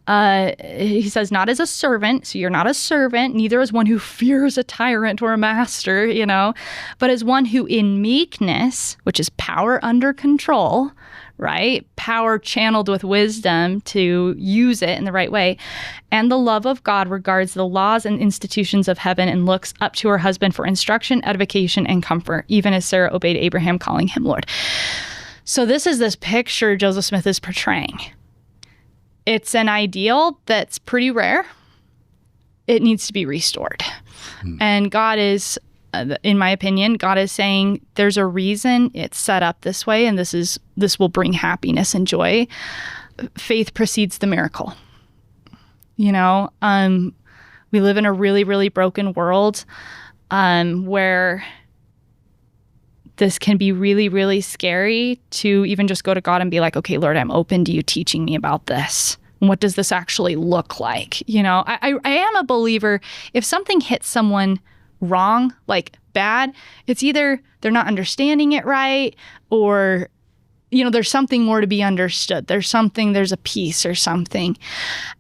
He says, not as a servant, so you're not a servant, neither as one who fears a tyrant or a master, but as one who in meekness, which is power under control, right? Power channeled with wisdom to use it in the right way, and the love of God regards the laws and institutions of heaven and looks up to her husband for instruction, edification, and comfort, even as Sarah obeyed Abraham, calling him Lord. So this is this picture Joseph Smith is portraying. It's an ideal that's pretty rare. It needs to be restored. And God is, in my opinion, God is saying there's a reason it's set up this way, and this will bring happiness and joy. Faith precedes the miracle. We live in a really, really broken world where this can be really, really scary to even just go to God and be like, okay, Lord, I'm open to you teaching me about this. What does this actually look like? I am a believer. If something hits someone wrong, like bad, it's either they're not understanding it right, or, there's something more to be understood. There's a piece or something.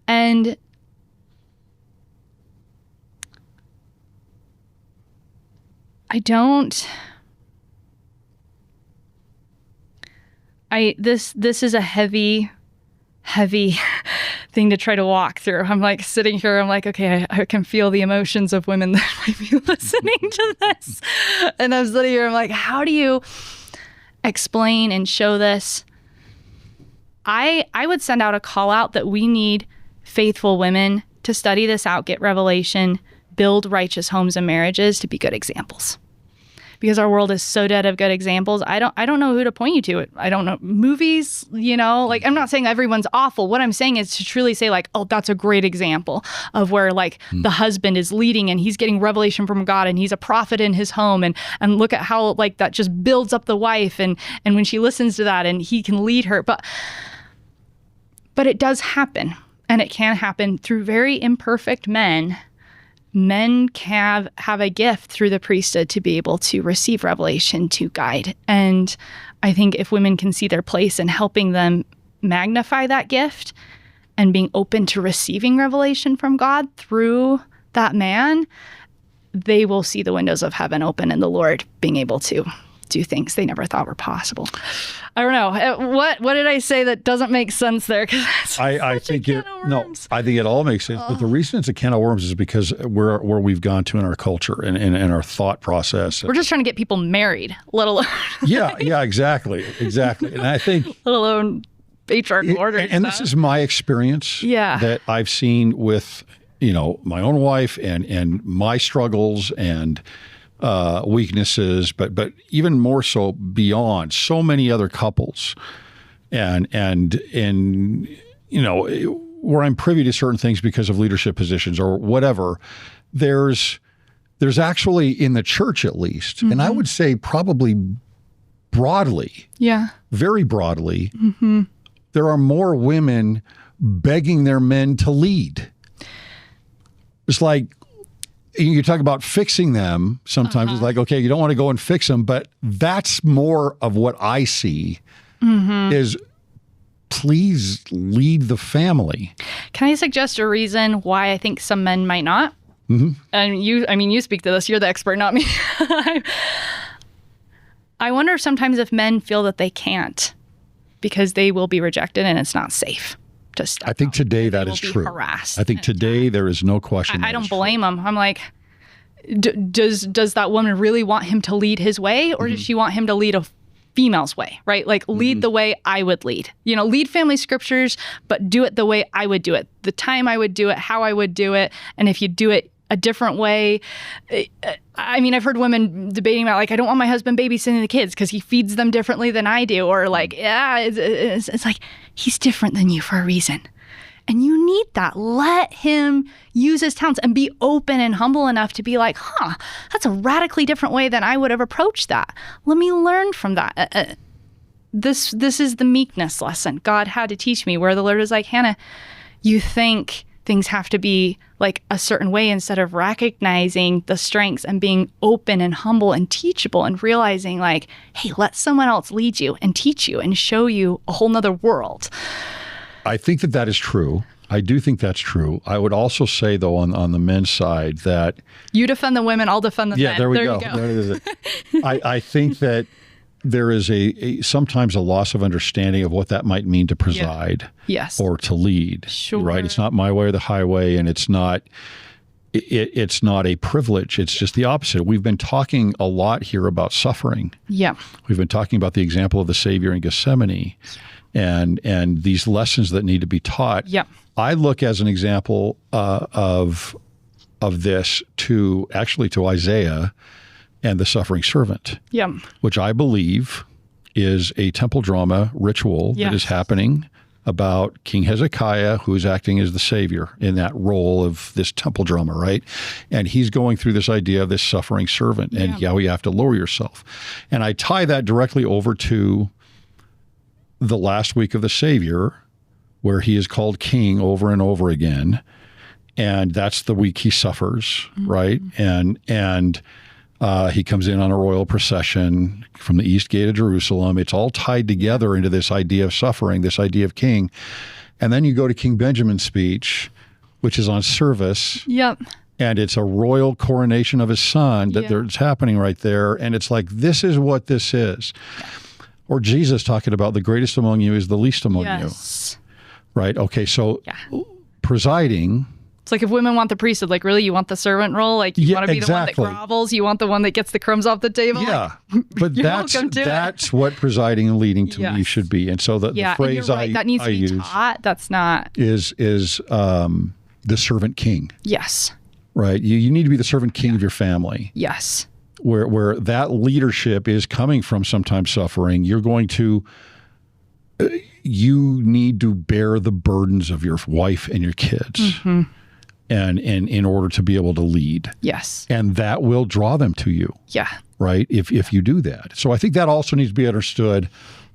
And this is a heavy thing to try to walk through. I'm like sitting here, I'm like, okay, I can feel the emotions of women that might be listening to this. And I'm sitting here, I'm like, how do you explain and show this? I would send out a call out that we need faithful women to study this out, get revelation, build righteous homes and marriages to be good examples. Because our world is so dead of good examples. I don't know who to point you to. I don't know. Movies, like, I'm not saying everyone's awful. What I'm saying is to truly say, like, oh, that's a great example of where, like, the husband is leading and he's getting revelation from God and he's a prophet in his home, and look at how, like, that just builds up the wife and when she listens to that and he can lead her. But it does happen, and it can happen through very imperfect men. Men can have a gift through the priesthood to be able to receive revelation, to guide. And I think if women can see their place in helping them magnify that gift and being open to receiving revelation from God through that man, they will see the windows of heaven open and the Lord being able to do things they never thought were possible. I don't know. What did I say that doesn't make sense there? I think I think it all makes sense. But the reason it's a can of worms is because where we've gone to in our culture and our thought process. We're just trying to get people married, let alone. yeah, exactly. And I think, let alone patriarchal order. And this is my experience. Yeah. That I've seen with my own wife and my struggles and weaknesses, but even more so beyond so many other couples, and where I'm privy to certain things because of leadership positions or whatever. There's actually in the church at least, and I would say probably broadly, very broadly, there are more women begging their men to lead. It's like, you talk about fixing them. Sometimes it's like, okay, you don't want to go and fix them, but that's more of what I see is please lead the family. Can I suggest a reason why I think some men might not? And you speak to this. You're the expert, not me. I wonder sometimes if men feel that they can't because they will be rejected and it's not safe. I think today that is true. Harassed. I think today there is no question. I don't blame him. I'm like, does that woman really want him to lead his way, or does she want him to lead female's way, right? Like lead the way I would lead, lead family scriptures, but do it the way I would do it, the time I would do it, how I would do it. And if you do it a different way, I mean, I've heard women debating about, like, I don't want my husband babysitting the kids because he feeds them differently than I do. Or like, it's like, he's different than you for a reason. And you need that. Let him use his talents and be open and humble enough to be like, that's a radically different way than I would have approached that. Let me learn from that. This is the meekness lesson God had to teach me, where the Lord was like, Hannah, you think things have to be like a certain way instead of recognizing the strengths and being open and humble and teachable and realizing like, hey, let someone else lead you and teach you and show you a whole nother world. I think that is true. I do think that's true. I would also say, though, on the men's side that... You defend the women, I'll defend the men. Yeah, there we go. There it is. I think that there is sometimes a loss of understanding of what that might mean to preside or to lead. Sure. Right? It's not my way or the highway, and it's not a privilege. It's just the opposite. We've been talking a lot here about suffering. Yeah. We've been talking about the example of the Savior in Gethsemane and these lessons that need to be taught. Yeah. I look as an example of this to Isaiah and the suffering servant, which I believe is a temple drama ritual that is happening about King Hezekiah, who's acting as the savior in that role of this temple drama, right? And he's going through this idea of this suffering servant and how you have to lower yourself. And I tie that directly over to the last week of the Savior, where he is called king over and over again. And that's the week he suffers, right? And he comes in on a royal procession from the east gate of Jerusalem. It's all tied together into this idea of suffering, this idea of king. And then you go to King Benjamin's speech, which is on service. Yep. And it's a royal coronation of his son that's happening right there. And it's like, this is what this is. Or Jesus talking about the greatest among you is the least among you. Right? Okay, so presiding... It's like if women want the priesthood, like really you want the servant role? Like you want to be the one that grovels? You want the one that gets the crumbs off the table? Yeah, like, but that's what presiding and leading to me should be. And so the phrase that needs to be taught. That's not... Is the servant king. Yes. Right? You need to be the servant king of your family. Yes. Where that leadership is coming from sometimes suffering, you're going to... you need to bear the burdens of your wife and your kids. And in order to be able to lead. Yes. And that will draw them to you. Yeah. Right? If you do that. So I think that also needs to be understood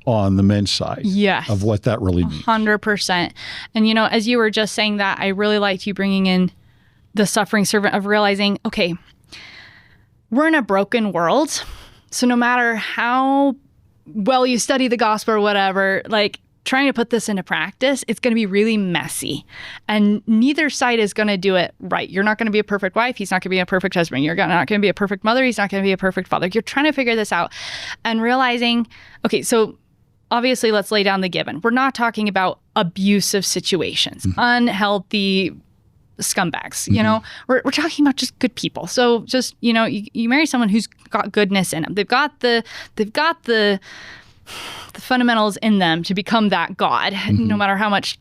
on the men's side. Yes. Of what that really means. 100%. And as you were just saying that, I really liked you bringing in the suffering servant of realizing, okay, we're in a broken world. So no matter how well you study the gospel or whatever, like trying to put this into practice, it's going to be really messy. And neither side is going to do it right. You're not going to be a perfect wife. He's not going to be a perfect husband. You're not going to be a perfect mother. He's not going to be a perfect father. You're trying to figure this out and realizing, okay, so obviously let's lay down the given. We're not talking about abusive situations, unhealthy scumbags, we're talking about just good people. So just, you marry someone who's got goodness in them. They've got the fundamentals in them to become that God, no matter how much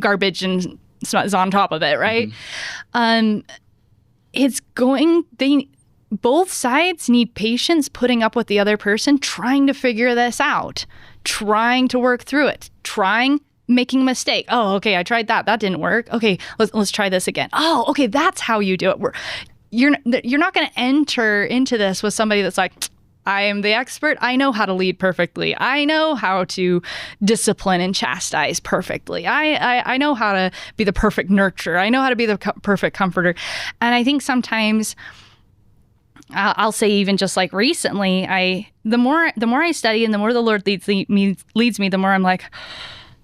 garbage and is on top of it, right? Both sides need patience putting up with the other person, trying to figure this out, trying to work through it, making a mistake. Oh, okay, I tried that. That didn't work. Okay, let's try this again. Oh, okay, that's how you do it. You're not going to enter into this with somebody that's like, I am the expert. I know how to lead perfectly. I know how to discipline and chastise perfectly. I know how to be the perfect nurturer. I know how to be the perfect comforter. And I think sometimes I'll say even just like recently, the more I study and the more the Lord leads me, the more I'm like,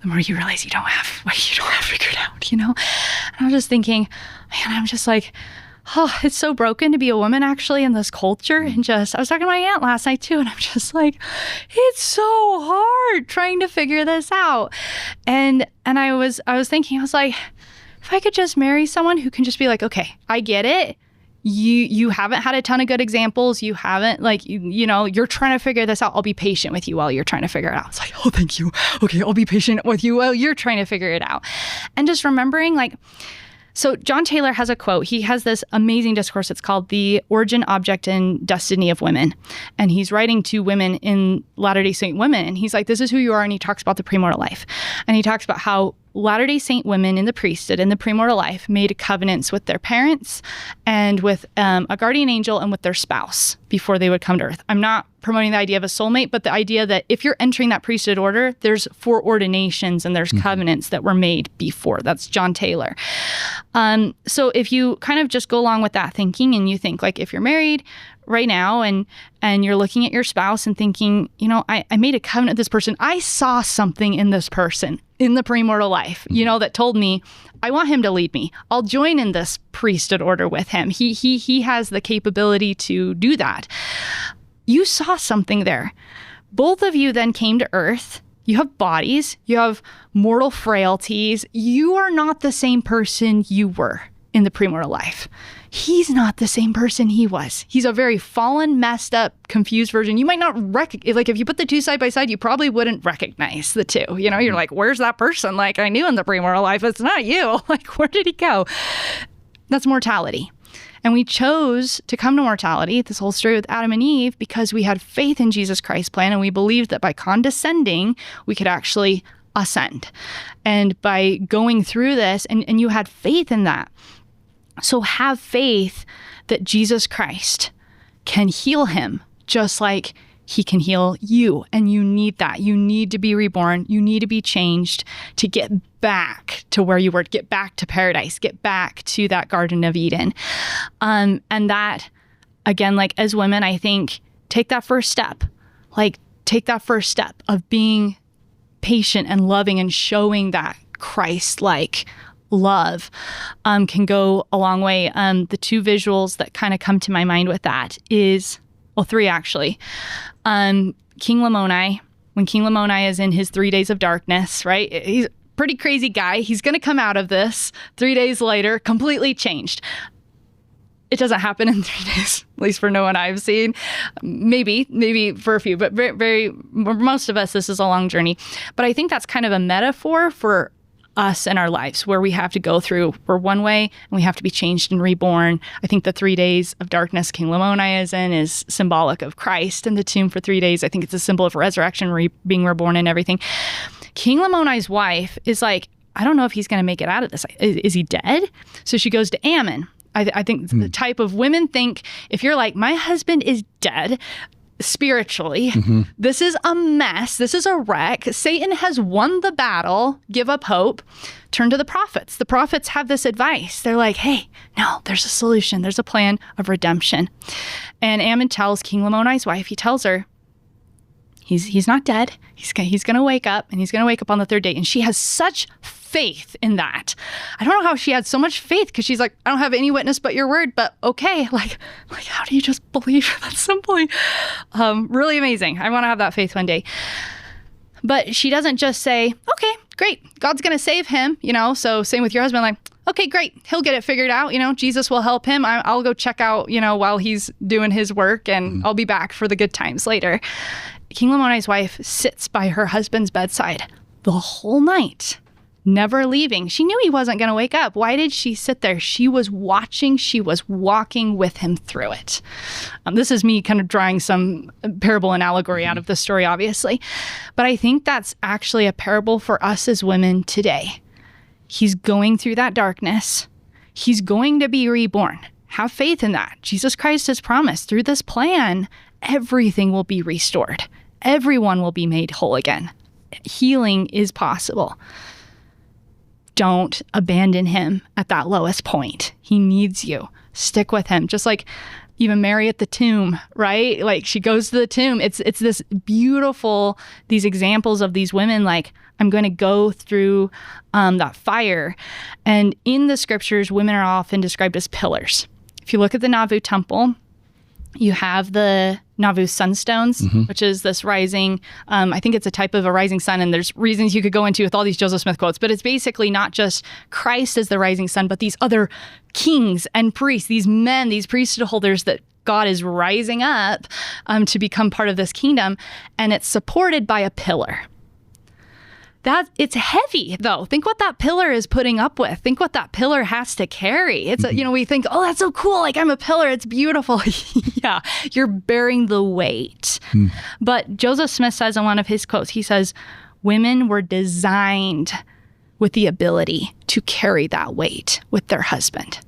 the more you realize you don't have figured out, And I was just thinking, man, I'm just like, oh, it's so broken to be a woman actually in this culture. And I was talking to my aunt last night too, and I'm just like, it's so hard trying to figure this out. And I was thinking, I was like, if I could just marry someone who can just be like, okay, I get it. you haven't had a ton of good examples. You haven't you're trying to figure this out. I'll be patient with you while you're trying to figure it out. It's like, oh, thank you. Okay, I'll be patient with you while you're trying to figure it out. And just remembering so John Taylor has a quote. He has this amazing discourse. It's called The Origin, Object, and Destiny of Women. And he's writing to women in Latter-day Saint women. And he's like, this is who you are. And he talks about the premortal life. And he talks about how Latter-day Saint women in the priesthood, in the premortal life, made covenants with their parents and with a guardian angel and with their spouse before they would come to earth. I'm not promoting the idea of a soulmate, but the idea that if you're entering that priesthood order, there's foreordinations and there's covenants that were made before. That's John Taylor. So if you kind of just go along with that thinking and you think if you're married right now and you're looking at your spouse and thinking, I made a covenant with this person. I saw something in this person in the premortal life, that told me I want him to lead me. I'll join in this priesthood order with him. He has the capability to do that. You saw something there. Both of you then came to earth. You have bodies. You have mortal frailties. You are not the same person you were in the premortal life. He's not the same person he was. He's a very fallen, messed up, confused version. You might not recognize, if you put the two side by side, you probably wouldn't recognize the two. You're like, where's that person? I knew in the premortal life, it's not you. Where did he go? That's mortality. And we chose to come to mortality, this whole story with Adam and Eve, because we had faith in Jesus Christ's plan. And we believed that by condescending, we could actually ascend. And by going through this, and you had faith in that. So have faith that Jesus Christ can heal him just like he can heal you. And you need that. You need to be reborn. You need to be changed to get back to where you were, to get back to paradise, get back to that Garden of Eden. And that, again, as women, I think, take that first step. Take that first step of being patient and loving and showing that Christ-like love can go a long way. The two visuals that kind of come to my mind with that is, three actually. King Lamoni, when King Lamoni is in his 3 days of darkness, right? He's a pretty crazy guy. He's going to come out of this 3 days later, completely changed. It doesn't happen in 3 days, at least for no one I've seen. Maybe for a few, but most of us, this is a long journey. But I think that's kind of a metaphor for us in our lives, where we have to go through, we're one way and we have to be changed and reborn. I think the 3 days of darkness King Lamoni is in is symbolic of Christ in the tomb for 3 days. I think it's a symbol of resurrection, being reborn and everything. King Lamoni's wife is I don't know if he's going to make it out of this. Is he dead? So she goes to Ammon. I think the type of women think, if you're my husband is dead, spiritually, this is a mess. This is a wreck. Satan has won the battle. Give up hope. Turn to the prophets. The prophets have this advice. They're like, hey, no, there's a solution. There's a plan of redemption. And Ammon tells King Lamoni's wife, he tells her, he's not dead. He's going to wake up, and he's going to wake up on the third day. And she has such faith in that. I don't know how she had so much faith, because she's like, I don't have any witness but your word, but okay. How do you just believe that simply? Really amazing. I want to have that faith one day. But she doesn't just say, okay, great, God's going to save him, so same with your husband, okay, great, he'll get it figured out, Jesus will help him. I'll go check out, while he's doing his work, and I'll be back for the good times later. King Lamoni's wife sits by her husband's bedside the whole night, never leaving. She knew he wasn't going to wake up. Why did she sit there? She was watching. She was walking with him through it. This is me kind of drawing some parable and allegory out of the story, obviously. But I think that's actually a parable for us as women today. He's going through that darkness. He's going to be reborn. Have faith in that. Jesus Christ has promised through this plan, everything will be restored. Everyone will be made whole again. Healing is possible. Don't abandon him at that lowest point. He needs you. Stick with him. Just like even Mary at the tomb, right? She goes to the tomb. It's this beautiful, these examples of these women, I'm going to go through that fire. And in the scriptures, women are often described as pillars. If you look at the Nauvoo temple, You have the Nauvoo sunstones, which is this rising, I think it's a type of a rising sun, and there's reasons you could go into with all these Joseph Smith quotes, but it's basically not just Christ as the rising sun, but these other kings and priests, these men, these priesthood holders that God is rising up to become part of this kingdom, and it's supported by a pillar. It's heavy, though. Think what that pillar is putting up with. Think what that pillar has to carry. It's we think, oh, that's so cool. Like, I'm a pillar. It's beautiful. Yeah, you're bearing the weight. But Joseph Smith says in one of his quotes, he says, women were designed with the ability to carry that weight with their husband.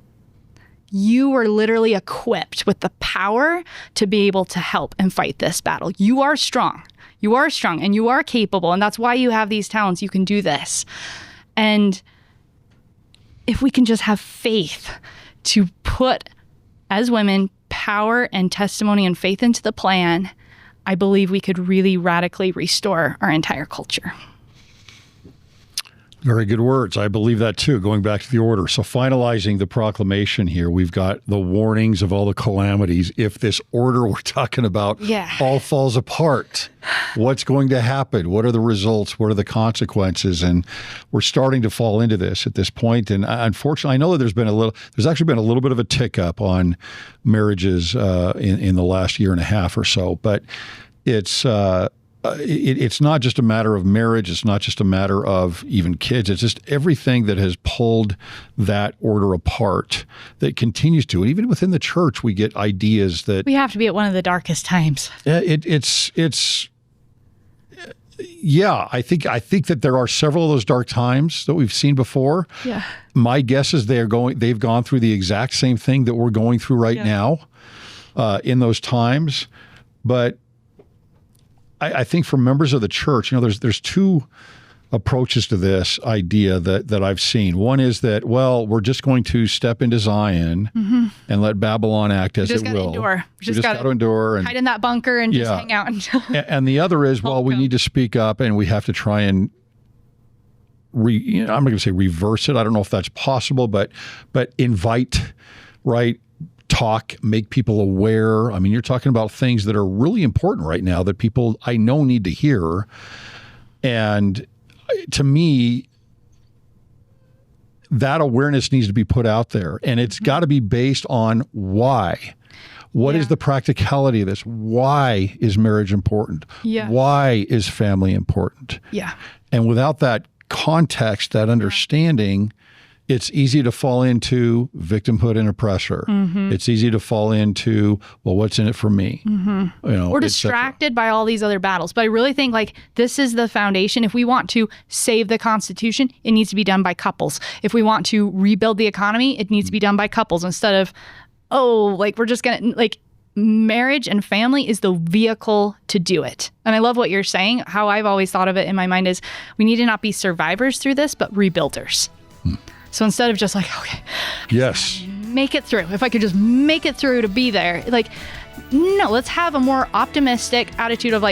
You were literally equipped with the power to be able to help and fight this battle. You are strong. You are strong and you are capable. And that's why you have these talents. You can do this. And if we can just have faith to put, as women, power and testimony and faith into the plan, I believe we could really radically restore our entire culture. Very good words. I believe that too, going back to the order. So finalizing the proclamation here, we've got the warnings of all the calamities. If this order we're talking about all falls apart, what's going to happen? What are the results? What are the consequences? And we're starting to fall into this at this point. And unfortunately, I know that there's actually been a little bit of a tick up on marriages in the last year and a half or so, but it's not just a matter of marriage. It's not just a matter of even kids. It's just everything that has pulled that order apart that continues to. And even within the church, we get ideas that we have to be at one of the darkest times. I think that there are several of those dark times that we've seen before. Yeah. My guess is they've gone through the exact same thing that we're going through right now in those times. But I think for members of the church, there's two approaches to this idea that I've seen. One is that, well, we're just going to step into Zion and let Babylon act as it will. Endure. We just got to endure and hide in that bunker and just hang out until. And the other is, well, we need to speak up and we have to try and I'm not going to say reverse it. I don't know if that's possible, but invite, right? Talk, make people aware. I mean, you're talking about things that are really important right now that people I know need to hear. And to me, that awareness needs to be put out there. And it's got to be based on why. What is the practicality of this? Why is marriage important? Yeah. Why is family important? Yeah. And without that context, that understanding, it's easy to fall into victimhood and oppressor. It's easy to fall into, well, what's in it for me? We're distracted by all these other battles. But I really think this is the foundation. If we want to save the Constitution, it needs to be done by couples. If we want to rebuild the economy, it needs to be done by couples instead of, we're just going to, marriage and family is the vehicle to do it. And I love what you're saying. How I've always thought of it in my mind is we need to not be survivors through this, but rebuilders. So instead of just make it through. If I could just make it through to be there, no, let's have a more optimistic attitude of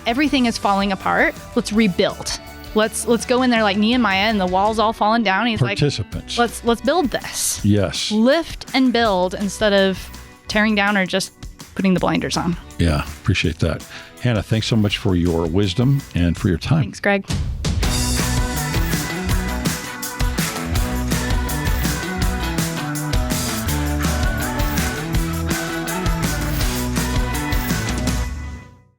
everything is falling apart. Let's rebuild. Let's go in there like Nehemiah and the walls all falling down. He's participants. Let's build this. Yes. Lift and build instead of tearing down or just putting the blinders on. Yeah, appreciate that. Hannah, thanks so much for your wisdom and for your time. Thanks, Greg.